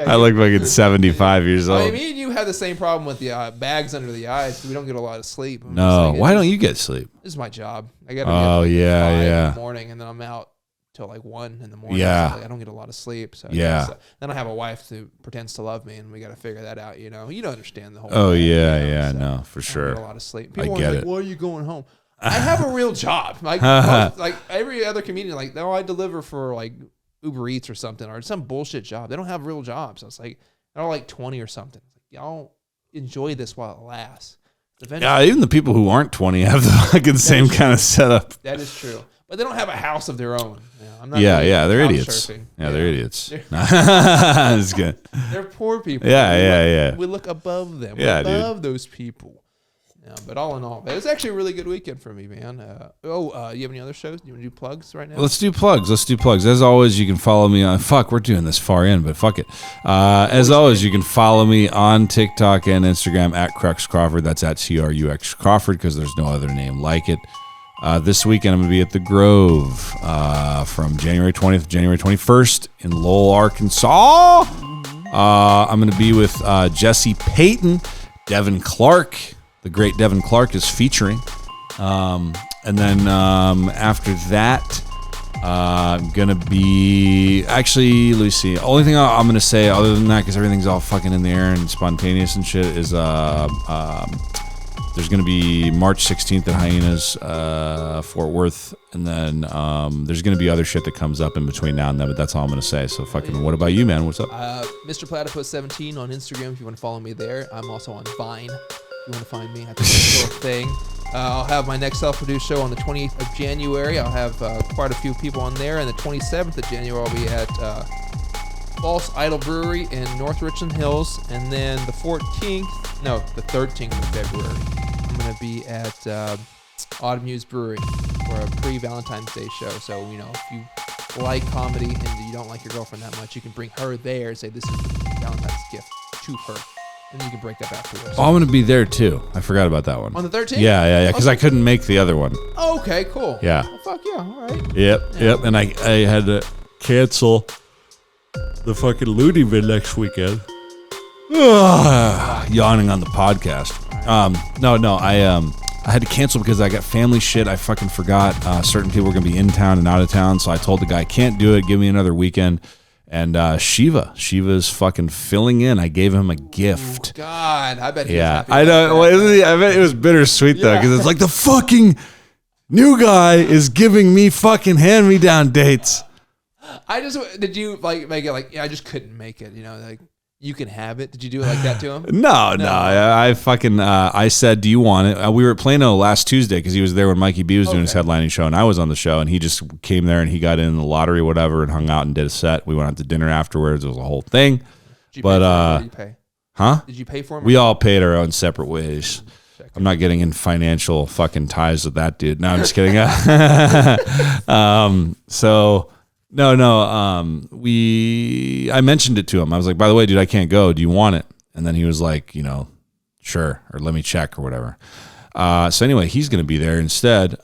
I look fucking 75 years I old. mean, me and you have the same problem with the bags under the eyes. We don't get a lot of sleep. I'm just No, like, why don't you get sleep? This is my job. I got to Oh, get yeah, 5 yeah. in the morning, and then I'm out till like 1 in the morning. Yeah. So, like, I don't get a lot of sleep. So Yeah. then I have a wife who pretends to love me, and we got to figure that out. You don't understand the whole. Oh, thing, yeah, you know, yeah, so no, for I don't sure. get a lot of sleep. I People are get like, it. "Why are you going home?" I have a real job. Like like every other comedian, like I deliver for like Uber Eats or something, or some bullshit job. They don't have real jobs. I was like, they're all like 20 or something. It's like, y'all enjoy this while it lasts. Eventually, Yeah, even the people who aren't 20 have the fucking same kind of setup. that is true. But they don't have a house of their own. I'm not Yeah, really yeah, they're couch idiots. surfing. Yeah, they're idiots. It's good. They're poor people. Yeah, We yeah, look- yeah. We look above them. Yeah, We're dude. above those people. Yeah, but all in all, it was actually a really good weekend for me, man. You have any other shows? You want to do plugs right now? Let's do plugs. As always, you can follow me on. Fuck, we're doing this far in, but fuck it. As always, you can follow me on TikTok and Instagram at Crux Crawford. That's at CRUX Crawford because there's no other name like it. This weekend, I'm going to be at the Grove from January 20th to January 21st in Lowell, Arkansas. I'm going to be with Jesse Payton, Devin Clark. The great Devin Clark is featuring. And then after that, I'm going to be... Actually, let me see. Only thing I'm going to say other than that, because everything's all fucking in the air and spontaneous and shit, is there's going to be March 16th at Hyenas, Fort Worth. And then there's going to be other shit that comes up in between now and then, but that's all I'm going to say. So fucking, what about you, man? What's up? Mr. Platypus 17 on Instagram if you want to follow me there. I'm also on Vine if you want to find me. I think that's a little thing. I'll have my next self-produced show on the 28th of January. I'll have quite a few people on there. And the 27th of January, I'll be at False Idol Brewery in North Richland Hills. And then the 13th of February, I'm going to be at Autumn Muse Brewery for a pre-Valentine's Day show. So, if you like comedy and you don't like your girlfriend that much, you can bring her there and say this is the Valentine's gift to her. And you can break up afterwards. Oh, I'm going to be there too. I forgot about that one. On the 13th? Yeah, because I couldn't make the other one. Oh, okay, cool. Yeah. Well, fuck yeah, all right. Yep. And I had to cancel the fucking Looneyman next weekend. Yawning on the podcast. I had to cancel because I got family shit. I fucking forgot certain people were going to be in town and out of town. So I told the guy, I can't do it. Give me another weekend. And Shiva's fucking filling in. I gave him a gift. God, I bet he's Yeah, happy I about know. that. Well, isn't he? I bet it was bittersweet though, because it's like the fucking new guy is giving me fucking hand-me-down dates. Did you make it like, I just couldn't make it, like you can have it. Did you do it like that to him? No. I fucking I said, do you want it? We were at Plano last Tuesday because he was there when Mikey B was doing his headlining show, and I was on the show, and he just came there and he got in the lottery, whatever, and hung out and did a set. We went out to dinner afterwards. It was a whole thing. Did you But pay for him or did you pay? Huh? Did you pay for him? We all paid our own separate ways. I'm not getting in financial fucking ties with that dude. No, I'm just kidding. I mentioned it to him. I was like, by the way, dude, I can't go. Do you want it? And then he was like, sure, or let me check or whatever. So anyway, he's going to be there instead.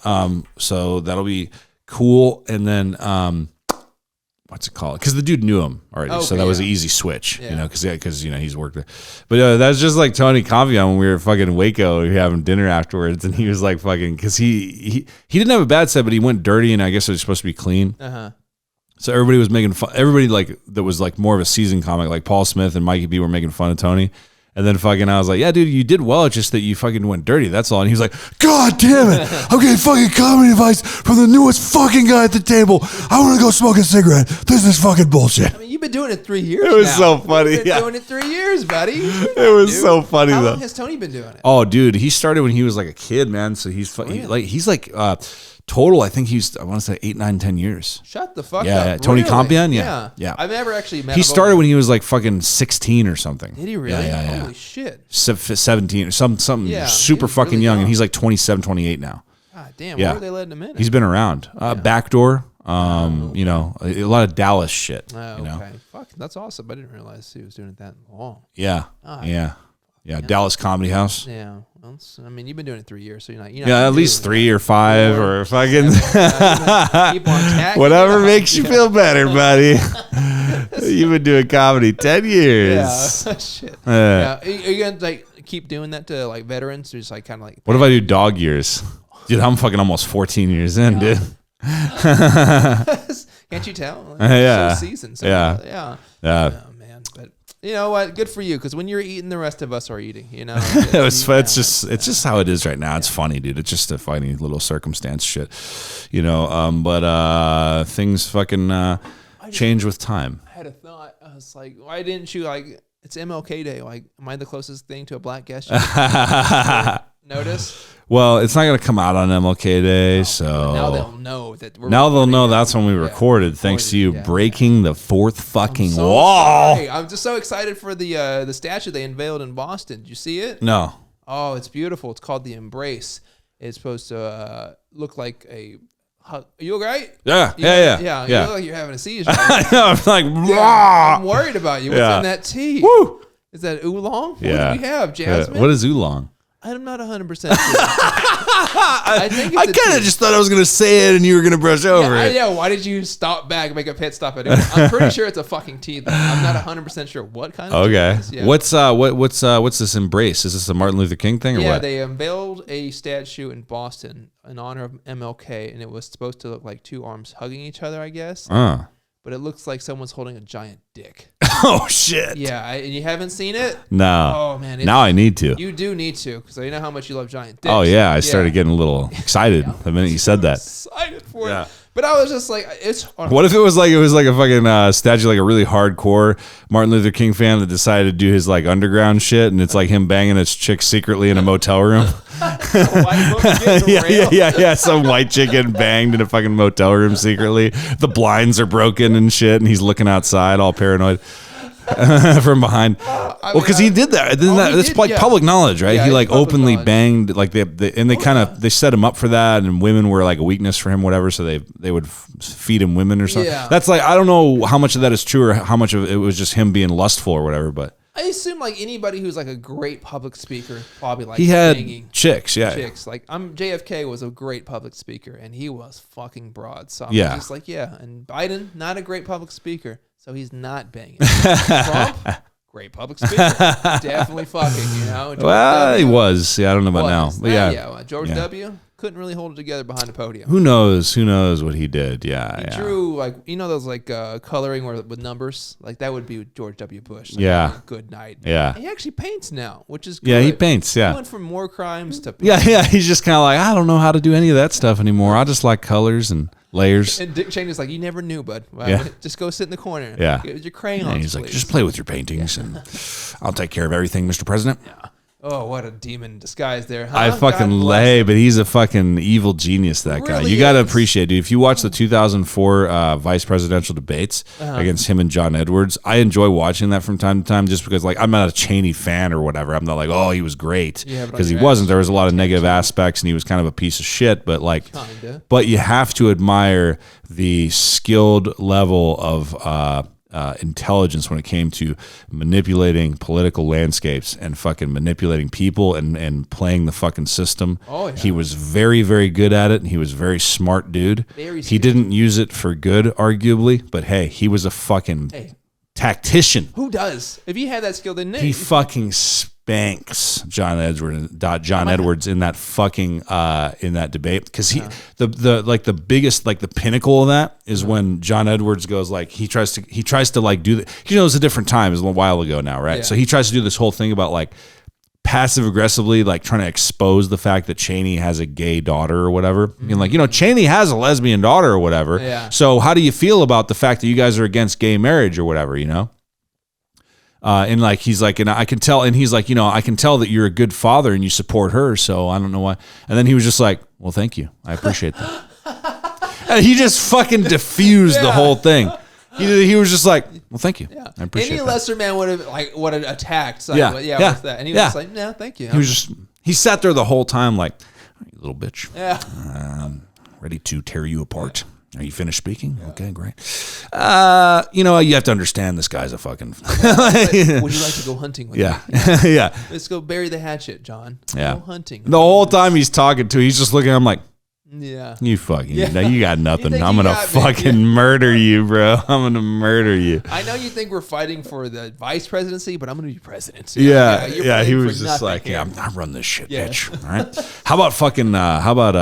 So that'll be cool. And then, what's it called? Because the dude knew him already. Okay, so that was yeah. an easy switch, Yeah. because he's worked there. But that's just like Tony Convion when we were fucking in Waco, we were having dinner afterwards. And he was like fucking, because he didn't have a bad set, but he went dirty and I guess it was supposed to be clean. Uh-huh. So everybody was making fun. Everybody that was like more of a seasoned comic, like Paul Smith and Mikey B were making fun of Tony. And then fucking I was like, yeah, dude, you did well. It's just that you fucking went dirty. That's all. And he was like, God damn it. I'm getting fucking comedy advice from the newest fucking guy at the table. I want to go smoke a cigarette. This is fucking bullshit. I mean, you You've been doing it 3 years. It was now. so funny. You've been doing it 3 years, buddy. It was so funny How though. long has Tony been doing it? Oh, dude, he started when he was like a kid, man. So he's total. I think I want to say 8, 9, 10 years. Shut the fuck up. Yeah, Tony Really? Compion. Yeah. I've never actually met He him. started when he was like fucking 16 or something. Did he really? Yeah. Holy shit. 17 or something Yeah, super he was fucking really young, young. and he's like 27, 28 now. God damn. Yeah. Where were they letting him in? He's been around. Backdoor. You know, a lot of Dallas shit. Oh, You know. okay. Fuck, that's awesome. I didn't realize he was doing it that long. Yeah. Yeah. Dallas Comedy House. Yeah. Well, I mean, you've been doing it 3 years, so you're not. Yeah, at least 3 or 5 or fucking Keep on tacking whatever it on. makes you feel better, buddy. You've been doing comedy 10 years. Yeah. Shit. Yeah. Are you gonna like keep doing that to like veterans, or just like kind of like? What if I do dog years? Dude, I'm fucking almost 14 years in, dude. Can't you tell? Yeah. So seasoned. So Yeah. Oh man, but you know what? Good for you, because when you're eating, the rest of us are eating. You know. It's just how it is right now. It's funny, dude. It's just a funny little circumstance shit, you know. But things fucking change with time. I had a thought. I was like, why didn't you like? It's MLK Day. Like, am I the closest thing to a black guest? Notice. Well, it's not going to come out on MLK Day, so Now they'll know that. they'll know that's when we recorded. Thanks to you breaking the fourth fucking wall. Sorry. I'm just so excited for the statue they unveiled in Boston. Did you see it? No. Oh, it's beautiful. It's called the Embrace. It's supposed to look like a hug. Are you all right? Yeah. Yeah. You look like you're having a seizure. I know. I'm like, I'm worried about you. What's Yeah. in that tea? woo. Is that oolong? Yeah. What do we have? Jasmine? What is oolong? I'm not 100% sure. I think I it's a kind of tea. just thought I was going to say it and you were going to brush over I it. know. Why did you stop back and make a pit stop at it? I'm pretty sure it's a fucking tea. Though. I'm not 100% sure what kind of tea Okay. it is. Yeah. What's this Embrace? Is this a Martin Luther King thing or Yeah, what? they unveiled a statue in Boston in honor of MLK, and it was supposed to look like two arms hugging each other, I guess. But it looks like someone's holding a giant dick. Oh shit. Yeah, and you haven't seen it? No. Oh man, Now I need to. You do need to, because I know how much you love giant dicks. Oh yeah, I started getting a little excited the minute you said that. Excited for Yeah. it. But I was just like, it's. What if it was like a fucking statue, like a really hardcore Martin Luther King fan that decided to do his like underground shit, and it's like him banging his chick secretly in a motel room. Yeah. Some white chick getting banged in a fucking motel room secretly. The blinds are broken and shit, and he's looking outside all paranoid. From behind. Well, because he did that. That's like public knowledge, right? Yeah, he it's like public openly knowledge. banged, like they set him up for that, and women were like a weakness for him, whatever. So they would feed him women or something. Yeah. That's like, I don't know how much of that is true or how much of it was just him being lustful or whatever. But I assume like anybody who's like a great public speaker probably like he had banging chicks, yeah. chicks. Like JFK was a great public speaker, and he was fucking broad. So I'm Yeah. just like, yeah. And Biden, not a great public speaker, so he's not banging. Trump, great public speaker, definitely fucking. You know. George Well, he W. was. Yeah, I don't know about now, but yeah. George Yeah. W. couldn't really hold it together behind the podium. Who knows? Who knows what he did? Yeah, He drew like those like coloring with numbers, like that would be George W. Bush. Like, Yeah. good night. Yeah. He actually paints now, which is good. Yeah, he paints. He Yeah. went from more crimes to Yeah. He's just kind of like, I don't know how to do any of that stuff anymore. I just like colors and layers. And Dick Cheney's like, you never knew, bud. Well, Yeah. Just go sit in the corner. Yeah. Get your crayons. And he's like, please. just play with your paintings, and I'll take care of everything, Mr. President. Oh, what a demon in disguise there. Huh? I fucking God bless lay, him. but he's a fucking evil genius, that guy. Really You got to is. appreciate, dude. If you watch the 2004 vice presidential debates against him and John Edwards, I enjoy watching that from time to time just because, like, I'm not a Cheney fan or whatever. I'm not like, oh, he was great. You have it on Because he your wasn't. ass. There was a lot of negative aspects, and he was kind of a piece of shit, but, like, Kinda. but you have to admire the skilled level of intelligence when it came to manipulating political landscapes and fucking manipulating people and playing the fucking system. Oh, yeah. He was very, very good at it, and he was a very smart dude. Very he skilled. didn't use it for good, arguably, but hey, he was a fucking Hey. tactician. Who does? If he had that skill, then He fucking spanks John Edwards in that fucking in that debate, because he the biggest, like the pinnacle of that is when John Edwards goes like he tries to like do that. It's a different time. It was a while ago now, right? Yeah. So he tries to do this whole thing about like passive aggressively like trying to expose the fact that Cheney has a gay daughter or whatever. I mean, like, Cheney has a lesbian daughter or whatever. Yeah. So how do you feel about the fact that you guys are against gay marriage or whatever, and like he's like, and I can tell, and he's like, I can tell that you're a good father and you support her, so I don't know why. And then he was just like, well, thank you, I appreciate that. And he just fucking diffused the whole thing. He was just like, well, thank you. Yeah. I appreciate Any that. lesser man would have attacked. So Yeah. what's that? And he was just like, no, thank you. He sat there the whole time like, you little bitch. Yeah. Ready to tear you apart. Are you finished speaking? Yeah. Okay, great. You have to understand this guy's a fucking. Would you like to go hunting with me? Yeah. Let's go bury the hatchet, John. Yeah. Go hunting. The whole time he's talking to, he's just looking at him like, yeah. you fucking, you got nothing. think I'm you going to got me? fucking murder you, bro. I'm going to murder you. I know you think we're fighting for the vice presidency, but I'm going to be president. Yeah. You're He fighting was for just nothing like, here. I run this shit, bitch. All right. How about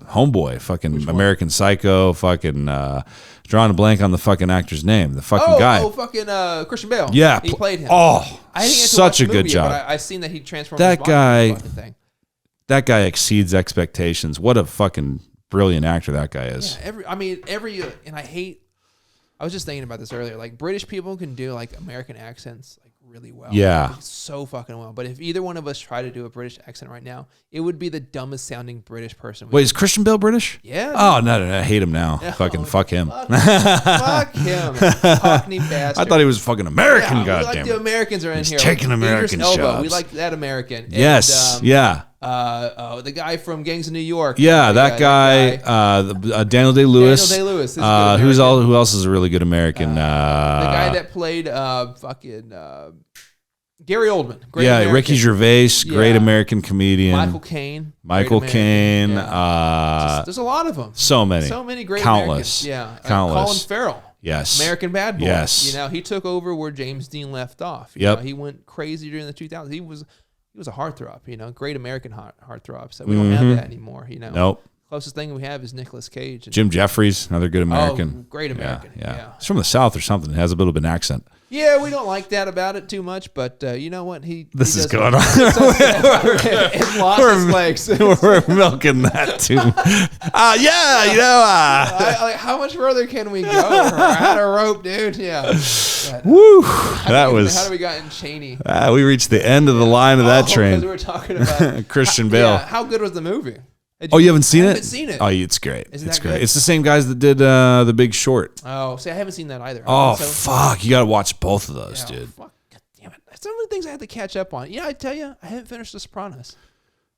Homeboy, fucking American Psycho, fucking, drawing a blank on the fucking actor's name, the fucking guy. Oh, fucking Christian Bale. Yeah. He played him. Oh, I didn't get to such watch a the good movie, job. But I've seen that he transformed That his body guy- into a fucking thing. That guy exceeds expectations. What a fucking brilliant actor that guy is. Yeah, and I was just thinking about this earlier. Like, British people can do like American accents like really well. Yeah. Like, so fucking well. But if either one of us tried to do a British accent right now, it would be the dumbest sounding British person. Wait, is Christian Bale British? Yeah. Oh, no, I hate him now. Yeah. Fucking fuck him. Fuck him. Cockney bastard. I thought he was fucking American, we like goddamn the it. Americans are in He's here. taking Like, American Idris Elba, shots. we like that American. And, Yes, the guy from Gangs of New York. Yeah, that guy, Daniel Day-Lewis. Daniel Day-Lewis is a good Who else is a really good American? the guy that played Gary Oldman. Great American. Ricky Gervais, great Yeah. American comedian. Michael Caine. Michael great Caine. American. Yeah. There's a lot of them. So many. So many great Countless. Americans. Yeah. Countless. Colin Farrell. Yes. American Bad Boy. Yes. He took over where James Dean left off. You Yep. know, he went crazy during the 2000s. He was a heartthrob, great American heartthrob. So we don't have that anymore, Nope. Closest thing we have is Nicolas Cage. And, Jim Jeffries, another good American. Oh, great American. Yeah. He's from the South or something. Has a bit of an accent. Yeah, we don't like that about it too much, but you know what? This he is does going it. on. It lost his legs. We're milking that too. How much further can we go? We're out of rope, dude. Yeah. Woo. How do we got in Cheney? We reached the end of the line of that Because train. we were talking about Christian Bale. How good was the movie? You haven't seen it? I haven't seen it. Oh, it's great. Is it It's that great. good? It's the same guys that did The Big Short. Oh, see, I haven't seen that either. Oh, fuck. You got to watch both of those, Yeah, dude. Fuck, God damn it. Some of the things I had to catch up on. Yeah, I tell you, I haven't finished The Sopranos.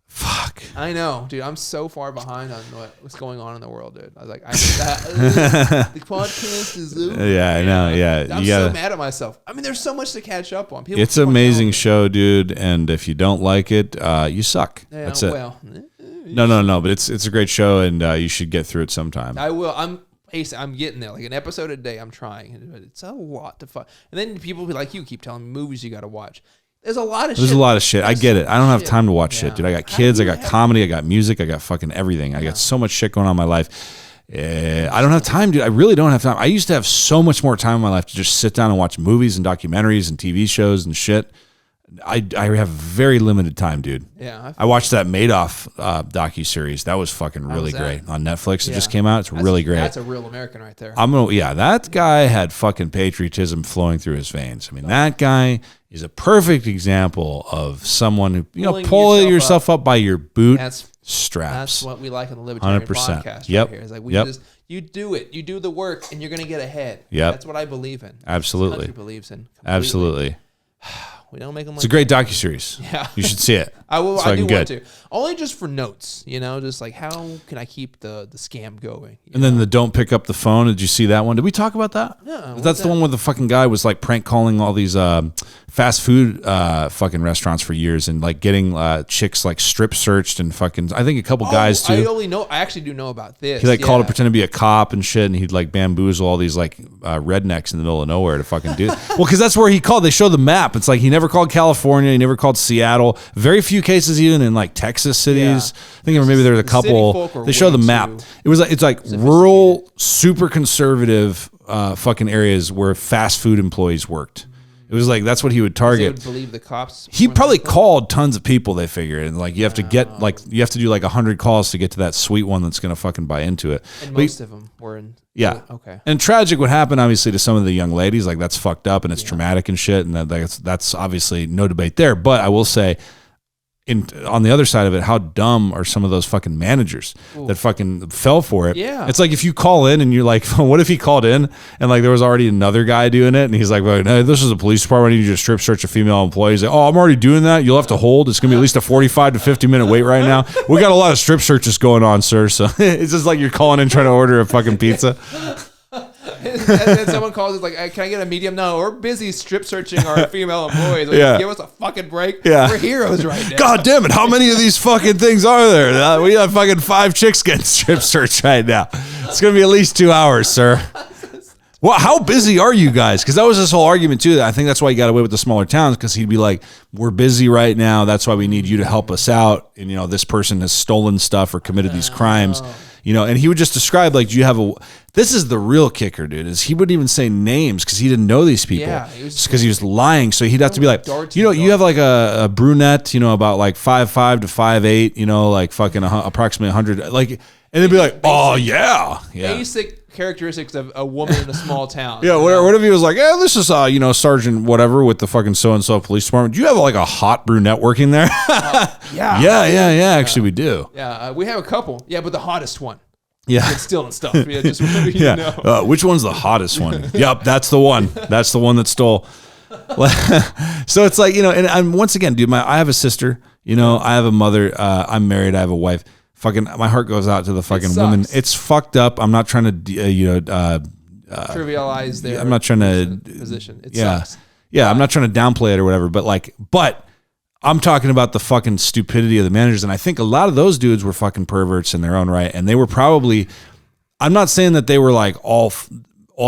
Fuck. I know, dude. I'm so far behind on what's going on in the world, dude. I was like, the podcast is over. Yeah, I know. Yeah. I'm You gotta, so mad at myself. I mean, there's so much to catch up on. People it's keep an on amazing telling show, dude. And if you don't like it, you suck. me. Yeah, That's it. Well, No. But it's a great show, and you should get through it sometime. I will. I'm getting there. Like an episode a day. I'm trying, but it's a lot to find. And then people like you keep telling me movies you got to watch. There's a lot of shit. There's a lot of shit. I get it. I don't have Shit. time to watch shit, Yeah. dude. I got How kids. do I you got have- comedy. I got music. I got fucking everything. I got so much shit going on in my life. I don't have time, dude. I really don't have time. I used to have so much more time in my life to just sit down and watch movies and documentaries and TV shows and shit. I have very limited time, dude. Yeah. I watched that Madoff docuseries. That was fucking really was that? great on Netflix. It Yeah. just came out. It's really great. That's a real American right there. That guy had fucking patriotism flowing through his veins. I mean, that guy is a perfect example of someone who, Pulling pull yourself yourself up by your boot That's straps. what we like in the Libertarian 100%. podcast Yep. right here. It's like we Yep. just you do it. You do the work and you're gonna get ahead. Yep. That's what I believe in. Absolutely. This country believes in. Completely. Absolutely. We don't make them It's a great docuseries. Yeah. You should see it. I will. It's I do fucking want good. to. Only just for notes, just like how can I keep the scam going? And then the don't pick up the phone. Did you see that one? Did we talk about that? No, what's That's the that? one where the fucking guy was like prank calling all these fast food fucking restaurants for years and like getting chicks like strip searched and fucking, I think a couple guys too. I actually do know about this. He like called to pretend to be a cop and shit, and he'd like bamboozle all these like rednecks in the middle of nowhere to fucking do it. Well, because that's where he called. They show the map. It's like he never called California, he never called Seattle. Very few cases even in like Texas cities. I think maybe there's a The city folk couple. are They show the way map. too It was like it's like rural, super conservative fucking areas where fast food employees worked. It was like that's what he would They target. would believe the cops. He when probably they- called tons of people. They figured, and like you have to get like you have to do like 100 calls to get to that sweet one that's gonna fucking buy into it. And But- most of them were in. Yeah. Okay. And tragic would happen, obviously, to some of the young ladies. Like that's fucked up and it's traumatic and shit. And that's obviously no debate there. But I will say, on the other side of it, how dumb are some of those fucking managers that fucking fell for it? Yeah. It's like if you call in and you're like, what if he called in and like there was already another guy doing it and he's like, well, no, this is a police department. I need you to strip search a female employee. He's like, oh, I'm already doing that. You'll have to hold. It's gonna be at least a 45 to 50 minute wait right now. We got a lot of strip searches going on, sir. So it's just like you're calling in trying to order a fucking pizza. And then someone calls us like, hey, "Can I get a medium?" No, we're busy strip searching our female employees. Like, Yeah. give us a fucking break. Yeah. We're heroes right now. God damn it! How many of these fucking things are there? We have fucking 5 chicks getting strip searched right now. It's gonna be at least 2 hours, sir. Well, how busy are you guys? Because that was his whole argument too. I think that's why he got away with the smaller towns, because he'd be like, "We're busy right now. That's why we need you to help us out." And this person has stolen stuff or committed these crimes. And he would just describe like, "Do you have a?" This is the real kicker, dude. Is he wouldn't even say names because he didn't know these people. Yeah, because he was lying. So he'd have to be like, darts you and have like a brunette, about like 5'5" to 5'8", like fucking approximately 100, like, and they'd be like, "Oh yeah, yeah." Basic characteristics of a woman in a small town. Yeah, what if he was like, "Yeah, this is Sergeant whatever with the fucking so and so police department. Do you have like a hot brunette working there?" Yeah. yeah. Actually, we do. Yeah, we have a couple. Yeah, but the hottest one. Yeah, It's stealing stuff. Yeah, just whatever you know. Which one's the hottest one? Yep, that's the one. That's the one that stole. So it's like and I'm once again, dude. I have a sister. I have a mother. I'm married. I have a wife. Fucking, my heart goes out to the fucking women. It's fucked up. I'm not trying to Trivialize their. I'm not trying to position. It yeah. sucks. Yeah, I'm not trying to downplay it or whatever, but I'm talking about the fucking stupidity of the managers, and I think a lot of those dudes were fucking perverts in their own right, and they were probably. I'm not saying that they were like all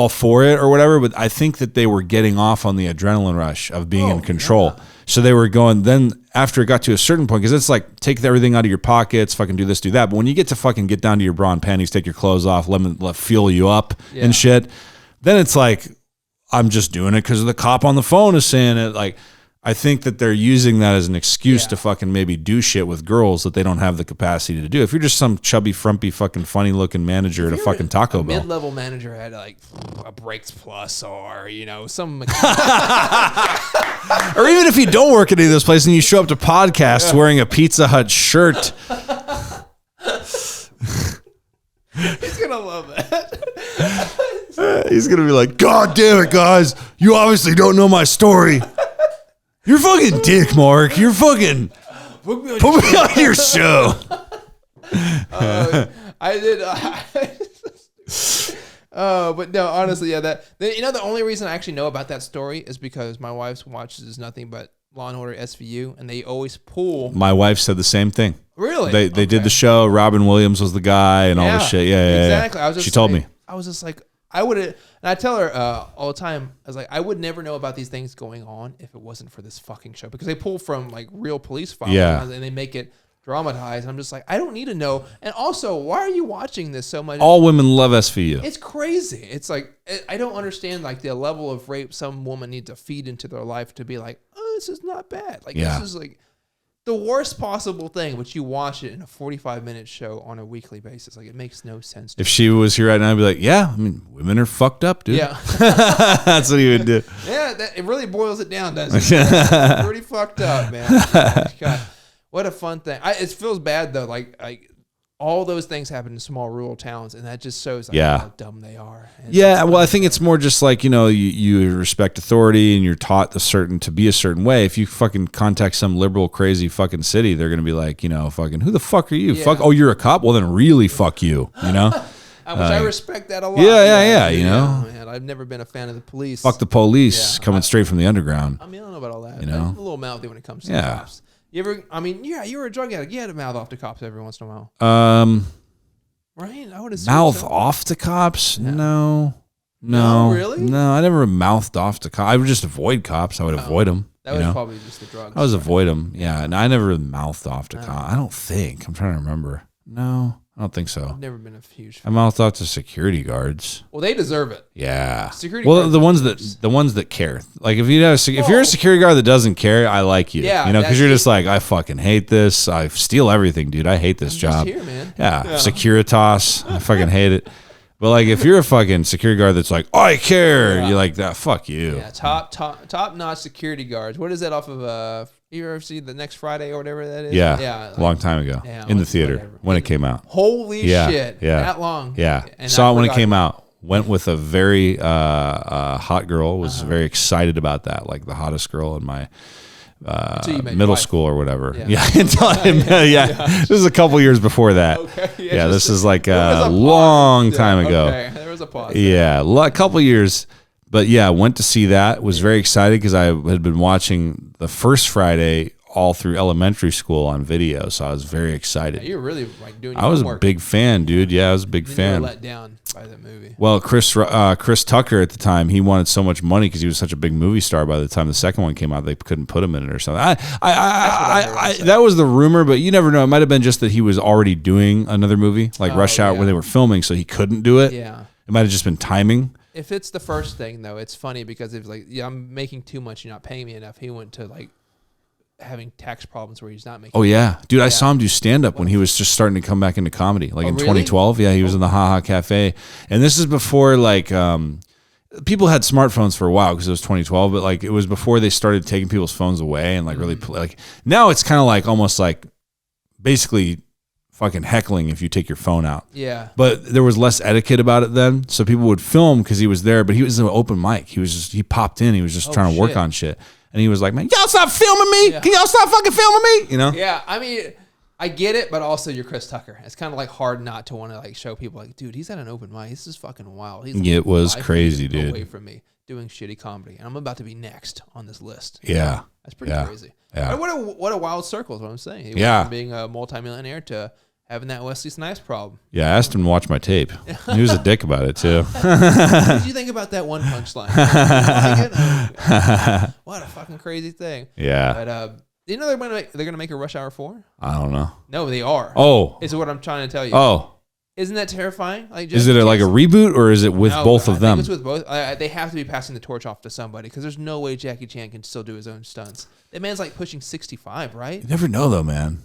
for it or whatever, but I think that they were getting off on the adrenaline rush of being in control. Yeah. So they were going. Then after it got to a certain point, because it's like take everything out of your pockets, fucking do this, do that. But when you get to fucking get down to your bra and panties, take your clothes off, let them fuel you up and shit, then it's like I'm just doing it because the cop on the phone is saying it. Like I think that they're using that as an excuse to fucking maybe do shit with girls that they don't have the capacity to do. If you're just some chubby, frumpy, fucking funny looking manager at a fucking Taco Bell. Mid-level manager had like a Breaks Plus or some. Or even if you don't work at any of those places and you show up to podcasts wearing a Pizza Hut shirt. He's gonna love that. He's going to be like, "God damn it, guys. You obviously don't know my story. You're fucking dick, Mark. You're fucking... Put me on your show." I did. But no, honestly, yeah. The only reason I actually know about that story is because my wife watches nothing but Law and Order SVU, and they always pull. My wife said the same thing. Really? They did the show. Robin Williams was the guy and all the shit. Yeah. Exactly. I was just she told me. I was just like, I would have, and I tell her all the time, I was like, I would never know about these things going on if it wasn't for this fucking show, because they pull from like real police files and they make it dramatized. I'm just like, I don't need to know. And also, why are you watching this so much? All women love SVU. It's crazy. It's like, I don't understand like the level of rape some woman needs to feed into their life to be like, oh, this is not bad. Like this is like the worst possible thing, but you watch it in a 45-minute show on a weekly basis. Like it makes no sense. If she was here right now, I'd be like, yeah, I mean, women are fucked up, dude. Yeah. That's what he would do. Yeah, it really boils it down, doesn't it? Pretty fucked up, man. God, what a fun thing. It feels bad though. Like all those things happen in small rural towns, and that just shows how dumb they are. And well, I think it's more just like, you respect authority and you're taught to be a certain way. If you fucking contact some liberal, crazy fucking city, they're going to be like, fucking, who the fuck are you? Yeah. Fuck, oh, you're a cop? Well, then really fuck you, Which I respect that a lot. Yeah, Man, I've never been a fan of the police. Fuck the police coming straight from the underground. I mean, I don't know about all that. I'm a little mouthy when it comes to the cops. You were a drug addict. You had to mouth off to cops every once in a while. Right? I would assume Mouth so. off to cops? Yeah. No, really? No, I never mouthed off to cops. I would just avoid cops. I would avoid them. That was probably just the drugs. I was avoid them. Yeah, and I never mouthed off to cops. I don't think. I'm trying to remember. No, I don't think so. I've never been a huge I'm fan. all thought to security guards. Well, they deserve it. Yeah. Security well, guards the ones that care. Like if you have if you're a security guard that doesn't care, I like you. Yeah, You know, because that's you're it. just like, I fucking hate this. I steal everything, dude. I hate this job. Just here, man. Yeah. Securitas. I fucking hate it. But like if you're a fucking security guard that's like, I care, you're like that. Fuck you. Yeah, top notch security guards. What is that off of? You ever see the Next Friday or whatever that is? Yeah. Yeah. Long time ago. Yeah, In the theater whatever. when it came out. Holy Yeah, shit! yeah. That long. Yeah. And Saw I it when it forgot- came out. Went with a very hot girl. Was very excited about that. Like the hottest girl in my Until you met your middle wife. school or whatever. Yeah. Yeah. Until This is a couple years before that. Okay. Yeah. This is like there was a pause. long Yeah, time ago. Okay. There was a pause. Yeah. A couple years. But yeah, went to see that. Was very excited because I had been watching the first Friday all through elementary school on video. So I was very excited. You're really like doing. Your I was a homework. big fan, dude. Yeah, I was a big Then fan. You were let down by the movie. Well, Chris Tucker at the time, he wanted so much money because he was such a big movie star. By the time the second one came out, they couldn't put him in it or something. That was the rumor, but you never know. It might have been just that he was already doing another movie, like Rush Hour, yeah. when they were filming, so he couldn't do it. Yeah. It might have just been timing. If it's the first thing though, it's funny because it's like, yeah, I'm making too much. You're not paying me enough. He went to like having tax problems where he's not making. Oh yeah, dude, I saw him do stand up when he was just starting to come back into comedy, like in really? 2012. Yeah, he was in the Ha Ha Cafe, and this is before like people had smartphones for a while because it was 2012, but like it was before they started taking people's phones away and like really like now it's kind of like almost like basically fucking heckling if you take your phone out. Yeah. But there was less etiquette about it then, so people would film because he was there, but he was an open mic. He popped in. He was just trying to work shit. on shit. And he was like, man, y'all stop filming me. Yeah. Can y'all stop fucking filming me? You know? Yeah, I mean, I get it, but also you're Chris Tucker. It's kind of like hard not to want to like show people like, dude, he's at an open mic. This is fucking wild. He's It was 5 crazy, feet dude. Away from me doing shitty comedy, and I'm about to be next on this list. Yeah. That's pretty Yeah. crazy. Yeah. What a wild circle is what I'm saying. He went Yeah. from being a multimillionaire to having that Wesley Snipes problem. Yeah, I asked him to watch my tape. He was a dick about it too. What did you think about that one punchline? Like it? What a fucking crazy thing. Yeah. But you know they're gonna make a Rush Hour 4? I don't know. No, they are. Oh. Is what I'm trying to tell you. Oh. Isn't that terrifying? Like, Is it like a reboot or is it with No, both I of think them? It's with both. They have to be passing the torch off to somebody because there's no way Jackie Chan can still do his own stunts. That man's like pushing 65, right? You never know though, man.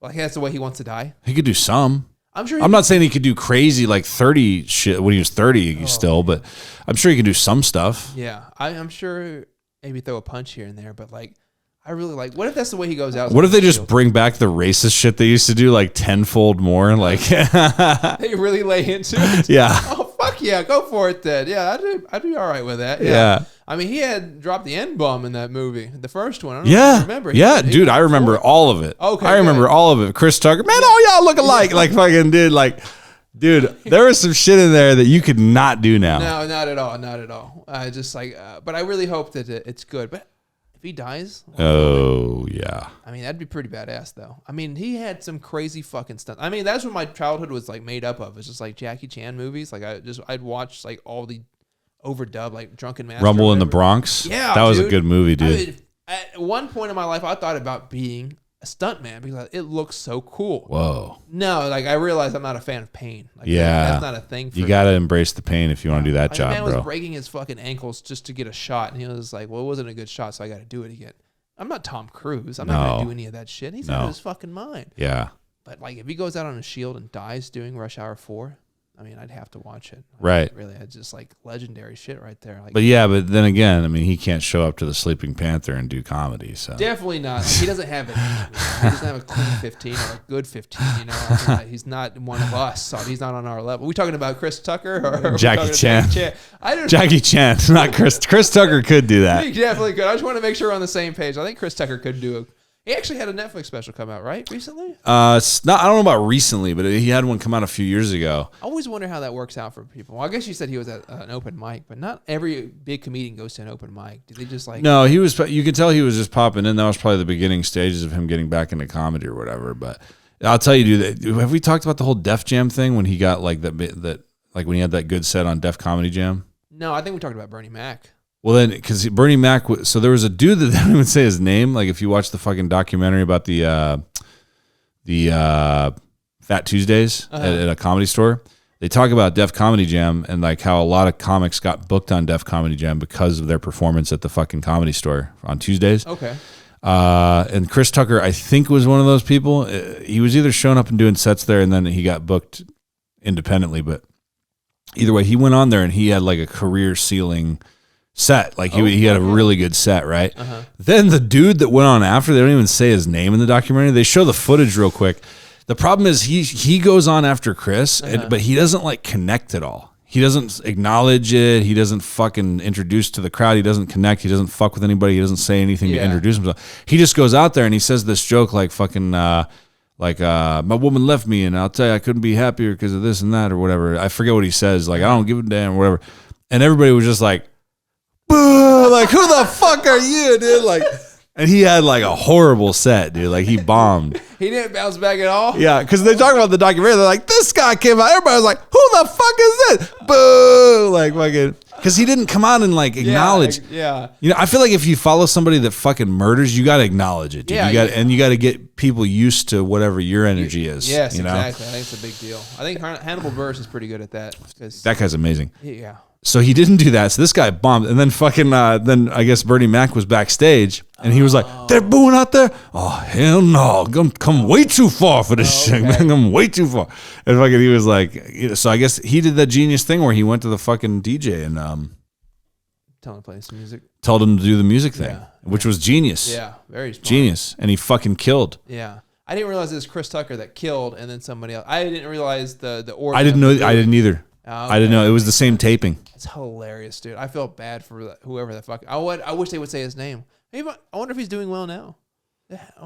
Like that's the way he wants to die. He could do some. I'm sure. I'm not saying he could do crazy like 30 shit when he was 30 still, but I'm sure he could do some stuff. Yeah, I'm sure. Maybe throw a punch here and there, but like, I really like. What if that's the way he goes out? What if they just bring back the racist shit they used to do like tenfold more? Like, they really lay into it? yeah. Oh fuck yeah, go for it then. Yeah, I'd be all right with that. Yeah. I mean, he had dropped the N-bomb in that movie, the first one. I don't know if Yeah. you remember. Yeah, He dude, I remember before. all of it. Okay, I remember good. all of it. Chris Tucker, man, all y'all look alike. Like fucking dude, like, dude, there was some shit in there that you could not do now. No, not at all. Not at all. Just like, but I really hope that it's good. But if he dies, Oh, yeah. I mean, that'd be pretty badass, though. I mean, he had some crazy fucking stuff. I mean, that's what my childhood was like made up of. It's just like Jackie Chan movies. Like I'd watch like all the overdub, like Drunken Master. Rumble or in the whatever. Bronx. Yeah, That was a dude. good movie, I dude. mean, at one point in my life, I thought about being a stuntman because it looks so cool. Whoa. No, like I realized I'm not a fan of pain. Like, Yeah. that's not a thing for You me. got to embrace the pain if you want to do that Like, job, the man was bro. breaking his fucking ankles just to get a shot, and he was like, "Well, it wasn't a good shot, so I got to do it again." I'm not Tom Cruise. I'm not No. gonna do any of that shit. He's out of his fucking mind. Yeah. But like, if he goes out on a shield and dies doing Rush Hour 4, I mean, I'd have to watch it. Right. Really, it's just like legendary shit right there. Like, But yeah, but then again, I mean, he can't show up to the Sleeping Panther and do comedy. So definitely not. He doesn't have it. He doesn't have a clean 15 or a good 15. You know, I mean, he's not one of us. So he's not on our level. Are we talking about Chris Tucker or are we Jackie talking Chan. Jackie Chan? I don't. Jackie Chan, not Chris. Chris Tucker could do that. He definitely could. I just want to make sure we're on the same page. I think Chris Tucker could do it. He actually had a Netflix special come out, right? Recently? It's not. I don't know about recently, but he had one come out a few years ago. I always wonder how that works out for people. Well, I guess you said he was at an open mic, but not every big comedian goes to an open mic. Do they just like... No, he was. You could tell he was just popping in. That was probably the beginning stages of him getting back into comedy or whatever. But I'll tell you, dude. Have we talked about the whole Def Jam thing when he got like that like when he had that good set on Def Comedy Jam? No, I think we talked about Bernie Mac. Well, then, because Bernie Mac, so there was a dude that they don't even say his name. Like, if you watch the fucking documentary about the Fat Tuesdays at a comedy store. They talk about Def Comedy Jam and like how a lot of comics got booked on Def Comedy Jam because of their performance at the fucking comedy store on Tuesdays. Okay. And Chris Tucker, I think, was one of those people. He was either showing up and doing sets there, and then he got booked independently. But either way, he went on there and he had like a career ceiling set. Like he had a really good set, right? Then the dude that went on after, they don't even say his name in the documentary. They show the footage real quick. The problem is he goes on after Chris, but he doesn't like connect at all. He doesn't acknowledge it. He doesn't fucking introduce to the crowd. He doesn't connect. He doesn't fuck with anybody. He doesn't say anything to introduce himself. He just goes out there and he says this joke like fucking my woman left me and I'll tell you I couldn't be happier because of this and that or whatever. I forget what he says. Like I don't give a damn or whatever. And everybody was just like, boo, like who the fuck are you, dude? Like. And he had like a horrible set, dude. Like he bombed. He didn't bounce back at all? Yeah, because they talk about the documentary. They're like, this guy came out. Everybody was like, who the fuck is this? Boo! Like fucking. Because he didn't come out and like acknowledge. Yeah. You know, I feel like if you follow somebody that fucking murders, you got to acknowledge it, dude. Yeah, You got to get people used to whatever your energy is. Yes, you know? exactly. I think it's a big deal. I think Hannibal Buress is pretty good at that. That guy's amazing. Yeah. So he didn't do that. So this guy bombed. And then fucking, then I guess Bernie Mac was backstage and he was like, they're booing out there? Oh, hell no. Come way too far for this shit, man. Come way too far. And fucking he was like, so I guess he did that genius thing where he went to the fucking DJ and Tell him to play some music. told him to do the music thing, which was genius. Yeah, very smart. Genius. And he fucking killed. Yeah. I didn't realize it was Chris Tucker that killed and then somebody else. I didn't realize the order. I didn't know. I didn't either. I didn't know. It was the same taping. It's hilarious, dude. I felt bad for whoever the fuck. I wish they would say his name. Maybe, I wonder if he's doing well now.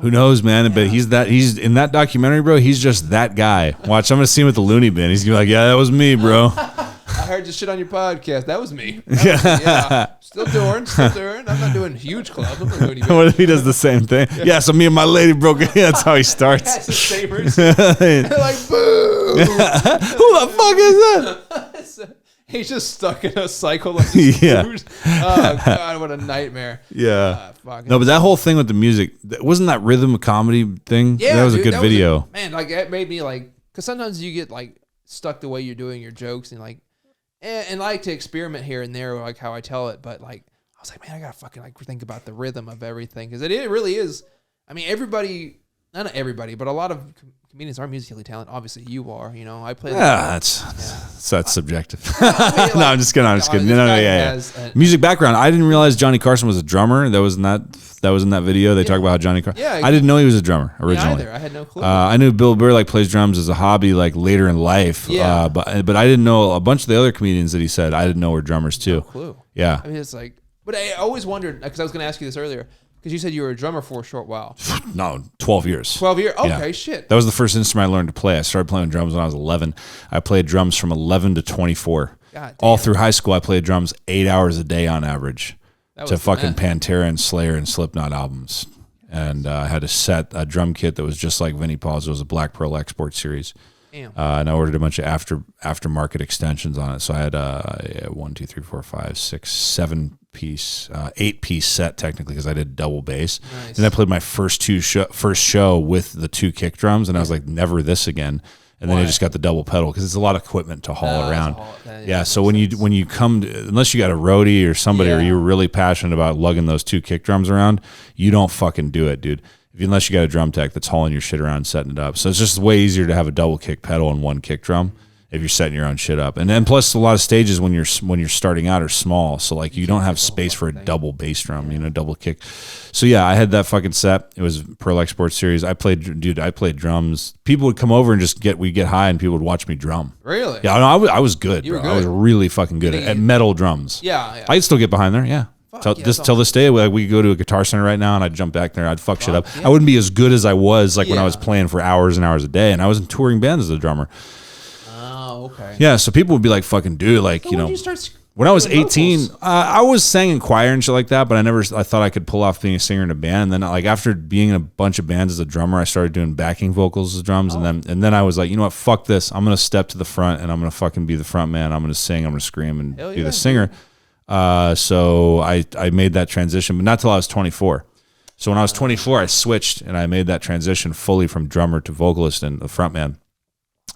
Who knows, man? But he's in that documentary, bro. He's just that guy. Watch, I'm gonna see him at the Looney Bin. He's gonna be like, yeah, that was me, bro. I heard your shit on your podcast. That was me. Yeah. Still doing. I'm not doing huge clubs. I'm not doing What if he does the same thing? Yeah, so me and my lady broke it. That's how he starts. That's the sabers. They're like, boo. Who the fuck is that? He's just stuck in a cycle like these dudes. Oh God, what a nightmare. Yeah. No, but that whole thing with the music, wasn't that rhythm comedy thing? Yeah, that was dude, a good video. Man, like it made me like, because sometimes you get like stuck the way you're doing your jokes and like, and I like to experiment here and there, like how I tell it. But like, I was like, man, I gotta fucking like think about the rhythm of everything because it really is. I mean, everybody, not everybody, but a lot of comedians are musically talented. Obviously, you are. You know, I play. Yeah, that's subjective. I mean, like, no, I'm just kidding. No, music background. I didn't realize Johnny Carson was a drummer. That was in that video. They talk about how Johnny Carson. Yeah, I didn't know he was a drummer originally. I had no clue. I knew Bill Burr like plays drums as a hobby like later in life. Yeah. But I didn't know a bunch of the other comedians that he said I didn't know were drummers too. No clue. Yeah. I mean, it's like, but I always wondered because I was going to ask you this earlier. Because you said you were a drummer for a short while. No, 12 years. 12 years? Okay, yeah. Shit. That was the first instrument I learned to play. I started playing drums when I was 11. I played drums from 11 to 24. All through high school, I played drums 8 hours a day on average to fucking Pantera and Slayer and Slipknot albums. And I had a drum kit that was just like Vinnie Paul's. It was a Black Pearl Export series. Damn. And I ordered a bunch of aftermarket extensions on it. So I had 1, 2, 3, 4, 5, 6, 7 piece, 8-piece set technically because I did double bass. Nice. And I played my first show with the 2 kick drums, and I was like, never this again. And then I just got the double pedal because it's a lot of equipment to haul around. So when you come to, unless you got a roadie or somebody or you're really passionate about lugging those 2 kick drums around, you don't fucking do it, dude. Unless you got a drum tech that's hauling your shit around and setting it up. So it's just way easier to have a double kick pedal and 1 kick drum if you're setting your own shit up. And then plus a lot of stages when you're starting out are small. So like you don't have space for a double bass drum, double kick. So yeah, I had that fucking set. It was Pearl Export series. I played drums. People would come over and we'd get high and people would watch me drum. Really? Yeah, no, I was good, bro. I was really fucking good at metal drums. Yeah. I'd still get behind there, yeah. Till this day, we go to a Guitar Center right now, and I'd jump back there, I'd fuck shit up. Yeah. I wouldn't be as good as I was when I was playing for hours and hours a day, and I was in touring bands as a drummer. Oh, okay. Yeah, so people would be like, "Fucking dude," like when I was 18, I was sang in choir and shit like that, but I thought I could pull off being a singer in a band. And then like after being in a bunch of bands as a drummer, I started doing backing vocals as drums, and then I was like, you know what, fuck this, I'm gonna step to the front and I'm gonna fucking be the front man. I'm gonna sing, I'm gonna scream, and be the singer. So I made that transition, but not till I was 24. So when I was 24, I switched and I made that transition fully from drummer to vocalist and the front man.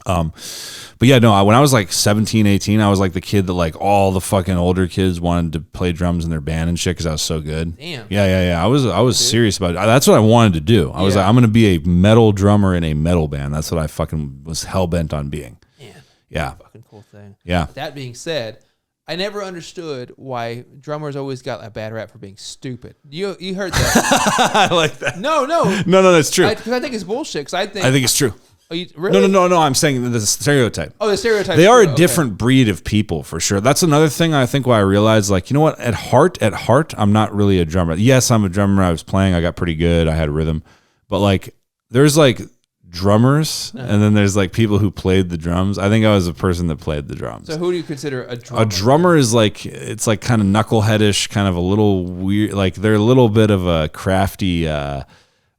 But yeah, no, when I was like 17, 18, I was like the kid that like all the fucking older kids wanted to play drums in their band and shit because I was so good. Damn. Yeah. I was serious about it. That's what I wanted to do. I was like, I'm going to be a metal drummer in a metal band. That's what I fucking was hell bent on being. Man. Yeah. Fucking cool thing. Yeah. That being said, I never understood why drummers always got a bad rap for being stupid. You heard that? I like that. No, That's true. Because I think it's bullshit. Because I think it's true. Oh, you, really? No. I'm saying the stereotype. Oh, the stereotype. They are a different breed of people for sure. That's another thing I think why I realized, like, you know what? At heart, I'm not really a drummer. Yes, I'm a drummer. I was playing. I got pretty good. I had rhythm. But like, there's like drummers, and then there's like people who played the drums. I think I was a person that played the drums. So who do you consider a drummer? A drummer is like, it's like kind of knuckleheadish, kind of a little weird. Like they're a little bit of a crafty,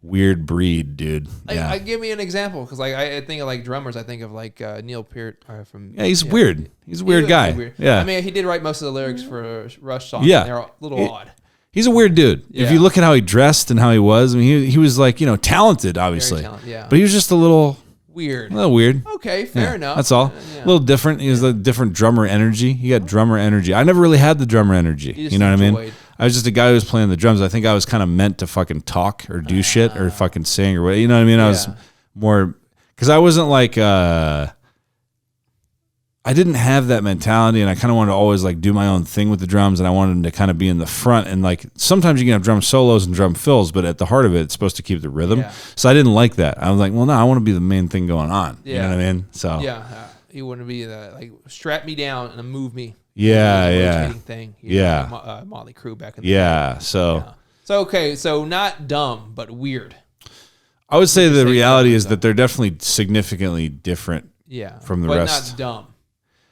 weird breed, dude. Yeah. Give me an example, because like I think of like drummers. I think of like Neil Peart from. Yeah, he's weird. He's a weird guy. Weird. Yeah. I mean, he did write most of the lyrics for Rush songs. Yeah. And they're a little odd. He's a weird dude. Yeah. If you look at how he dressed and how he was, I mean, he was like, talented, obviously. Very talented, yeah. But he was just a little Weird. Okay, fair enough. That's all. Yeah. A little different. He has a different drummer energy. He got drummer energy. I never really had the drummer energy. You know what I mean? I was just a guy who was playing the drums. I think I was kind of meant to fucking talk or do shit or fucking sing or what. You know what I mean? I was more, because I wasn't like, I didn't have that mentality, and I kind of wanted to always like do my own thing with the drums, and I wanted them to kind of be in the front. And like sometimes you can have drum solos and drum fills, but at the heart of it, it's supposed to keep the rhythm. Yeah. So I didn't like that. I was like, well, no, I want to be the main thing going on. Yeah. You know what I mean? So you want to be the like strap me down and move me. Rotating thing. Motley Crue back in the day. So okay, so not dumb, but weird. I would say the reality is that they're definitely significantly different. Yeah, from the rest. Not dumb.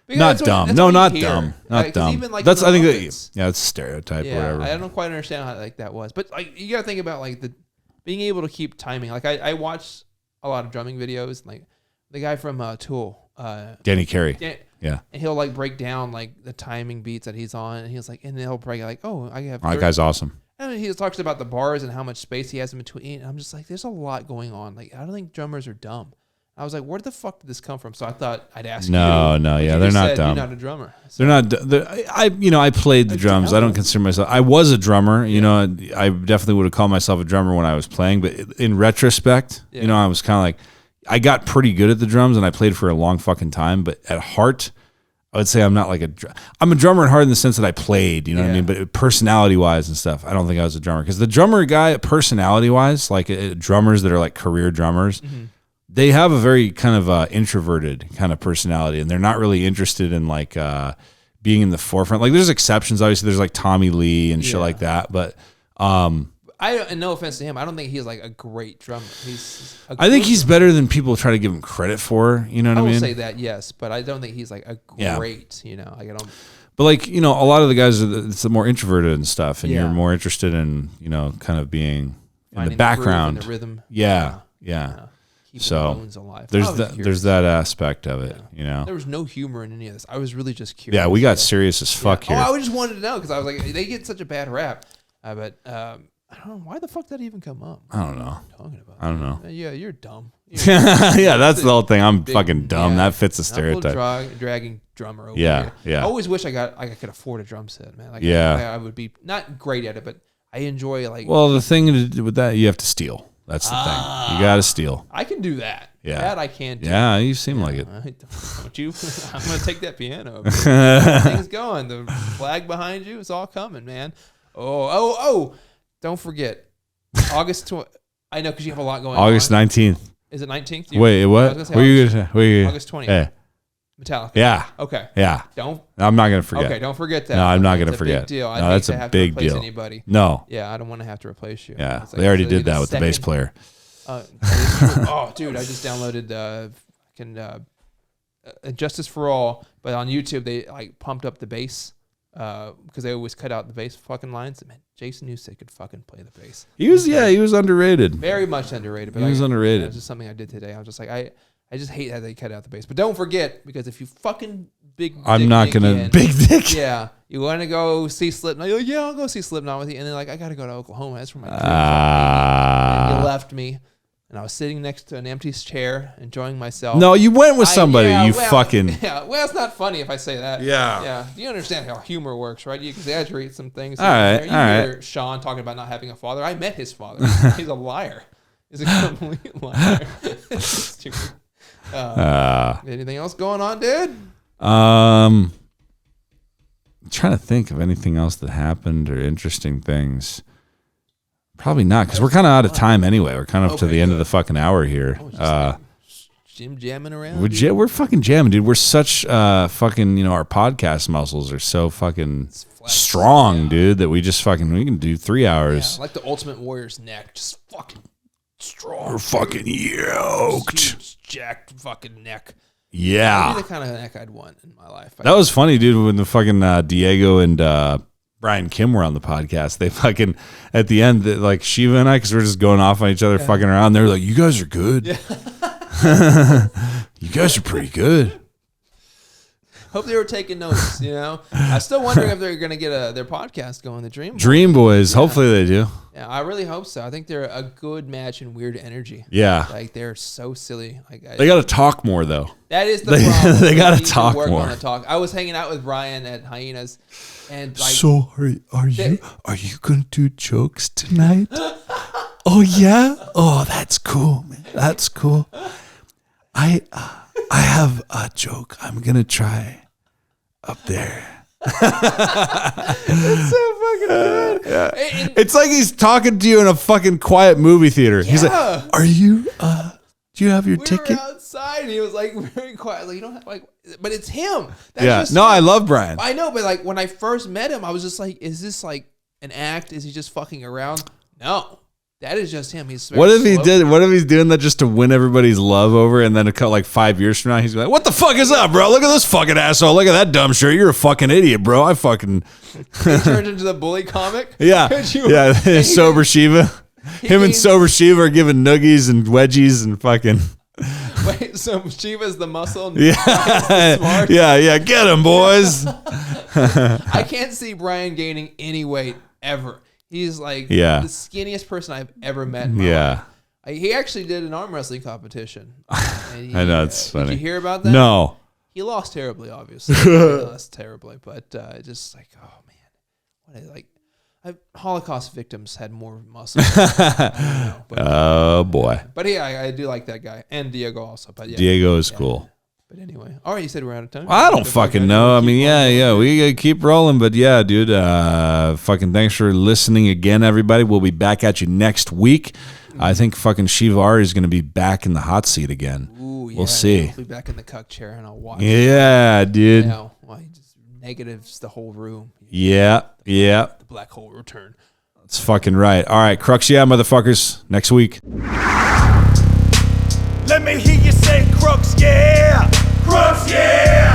Not dumb. No, not dumb. Not dumb. Even like that's I think that, it's a stereotype. Yeah, whatever. I don't quite understand how like that was, but like you got to think about like the being able to keep timing. Like I watched a lot of drumming videos. Like the guy from Tool, Danny Carey. Yeah, and he'll like break down like the timing beats that he's on, and he's like, and then he'll break like, oh, I have. That guy's awesome. And he talks about the bars and how much space he has in between. And I'm just like, there's a lot going on. Like I don't think drummers are dumb. I was like, where the fuck did this come from? So I thought I'd ask you. No, yeah, they're not dumb. You're not a drummer. So. They're not. I played the drums. I don't consider myself. I was a drummer. You know, I definitely would have called myself a drummer when I was playing. But in retrospect, I was kind of like, I got pretty good at the drums, and I played for a long fucking time. But at heart, I would say I'm not like I'm a drummer at heart in the sense that I played. You know what I mean? But personality wise and stuff, I don't think I was a drummer, because the drummer guy, personality wise, like drummers that are like career drummers. Mm-hmm. They have a very kind of introverted kind of personality, and they're not really interested in like being in the forefront. Like there's exceptions, obviously. There's like Tommy Lee and shit like that, but and no offense to him, I don't think he's like a great drummer. I think he's better than people try to give him credit for. You know what I mean? I will say that, yes, but I don't think he's like a great. You know, like I don't. But like a lot of the guys it's more introverted and stuff, and you're more interested in kind of being in the background, the rhythm. Yeah. So there's that aspect of it, There was no humor in any of this. I was really just curious. Yeah, we got serious as fuck here. I just wanted to know, because I was like, they get such a bad rap, but I don't know why the fuck did that even come up. I don't know. Talking about. I don't know. Yeah, you're dumb. Yeah, that's the whole thing. I'm fucking dumb. That fits the stereotype. Dragging drummer over here. Yeah. I always wish I could afford a drum set, man. Like, I would be not great at it, but I enjoy like. Well, the thing with that, you have to steal. That's the thing. You got to steal. I can do that. Yeah. That I can do. Yeah, you seem like it. Don't you? I'm going to take that piano. Things going. The flag behind you, it's all coming, man. Oh. Don't forget. August 20. I know, because you have a lot going on. August 19th. Is it 19th? Wait, what? What are you going to say? August 20th. Hey. Metallica. Yeah. Okay. Yeah. I'm not going to forget. Okay, don't forget that. No, I'm not going to forget. Big deal. No, that's a big deal. Anybody. No. Yeah, I don't want to have to replace you. Yeah, they already did that with the bass player. Dude, I just downloaded Justice for All, but on YouTube they like pumped up the bass because they always cut out the bass fucking lines. Man, Jason Newsted could fucking play the bass. He was underrated. Very much underrated. But he was underrated. It was just something I did today. I was just like, I just hate how they cut out the bass. But don't forget, because if you fucking I'm not gonna big dick. Yeah, you want to go see Slipknot? You're like, yeah, I'll go see Slipknot with you. And then like, I gotta go to Oklahoma. That's where my kids are. And you left me. and I was sitting next to an empty chair, enjoying myself. No, you went with somebody. Fucking. Yeah, well, it's not funny if I say that. Yeah. Yeah. You understand how humor works, right? You exaggerate some things. All right. You all hear right. Sean talking about not having a father. I met his father. He's a liar. He's a complete liar. Stupid. Anything else going on, dude? I'm trying to think of anything else that happened or interesting things. Probably not, because we're kind of out of time anyway. We're kind of to the end of the fucking hour here. Jim jamming around. We're fucking jamming, dude. We're such fucking, our podcast muscles are so fucking strong, dude, that we just we can do 3 hours. Yeah, like the Ultimate Warrior's neck, just fucking strong. We're fucking yoked. Huge, jacked fucking neck. Yeah. That'd be the kind of neck I'd want in my life. That was funny, dude, when the fucking Diego and Brian Kim were on the podcast. They fucking, at the end, like Shiva and I, because we're just going off on each other, fucking around, they were like, you guys are good. Yeah. You guys are pretty good. Hope they were taking notes, I'm still wondering if they're going to get their podcast going, the Dream Boys. Yeah. Hopefully they do. Yeah, I really hope so. I think they're a good match in weird energy. Yeah. Like, they're so silly. They got to talk more, though. That is the problem. They got to talk more. On the talk. I was hanging out with Brian at Hyenas, and so are you going to do jokes tonight? Oh, yeah? Oh, that's cool, man. That's cool. I have a joke I'm going to try up there. It's so fucking good. Yeah. It's like he's talking to you in a fucking quiet movie theater. Yeah. He's like, "Are you? Do you have your ticket?" We were outside, and he was like very quiet. Like, you don't have but it's him. That's just him. I love Brian. I know, but like when I first met him, I was just like, "Is this like an act? Is he just fucking around?" No. That is just him. He's what if he's doing that just to win everybody's love over, and then like 5 years from now, he's like, "What the fuck is up, bro? Look at this fucking asshole. Look at that dumb shirt. You're a fucking idiot, bro. I fucking." He turned into the bully comic. Yeah, Sober Shiva. Him and Sober Shiva are giving noogies and wedgies and fucking. Wait, so Shiva's the muscle. And yeah, yeah. Get him, boys. I can't see Brian gaining any weight ever. He's like the skinniest person I've ever met in my life. He actually did an arm wrestling competition. I know, it's funny. Did you hear about that? No. He lost terribly, obviously. He lost terribly, but just like, oh man, Holocaust victims had more muscle. Oh boy. But yeah, I do like that guy, and Diego also. But yeah, Diego is cool. But anyway, all right. You said we're out of time. I don't fucking know. I mean, we gotta keep rolling. But yeah, dude. Fucking thanks for listening again, everybody. We'll be back at you next week. I think fucking Shivar is gonna be back in the hot seat again. Ooh, yeah, we'll see. I'll be back in the cuck chair and I'll watch. Yeah, dude. Well, he just negatives the whole room. Yeah. The black hole return. That's fucking right. All right, Crux, motherfuckers. Next week. Let me hear you say Crux, yeah! Crux, yeah!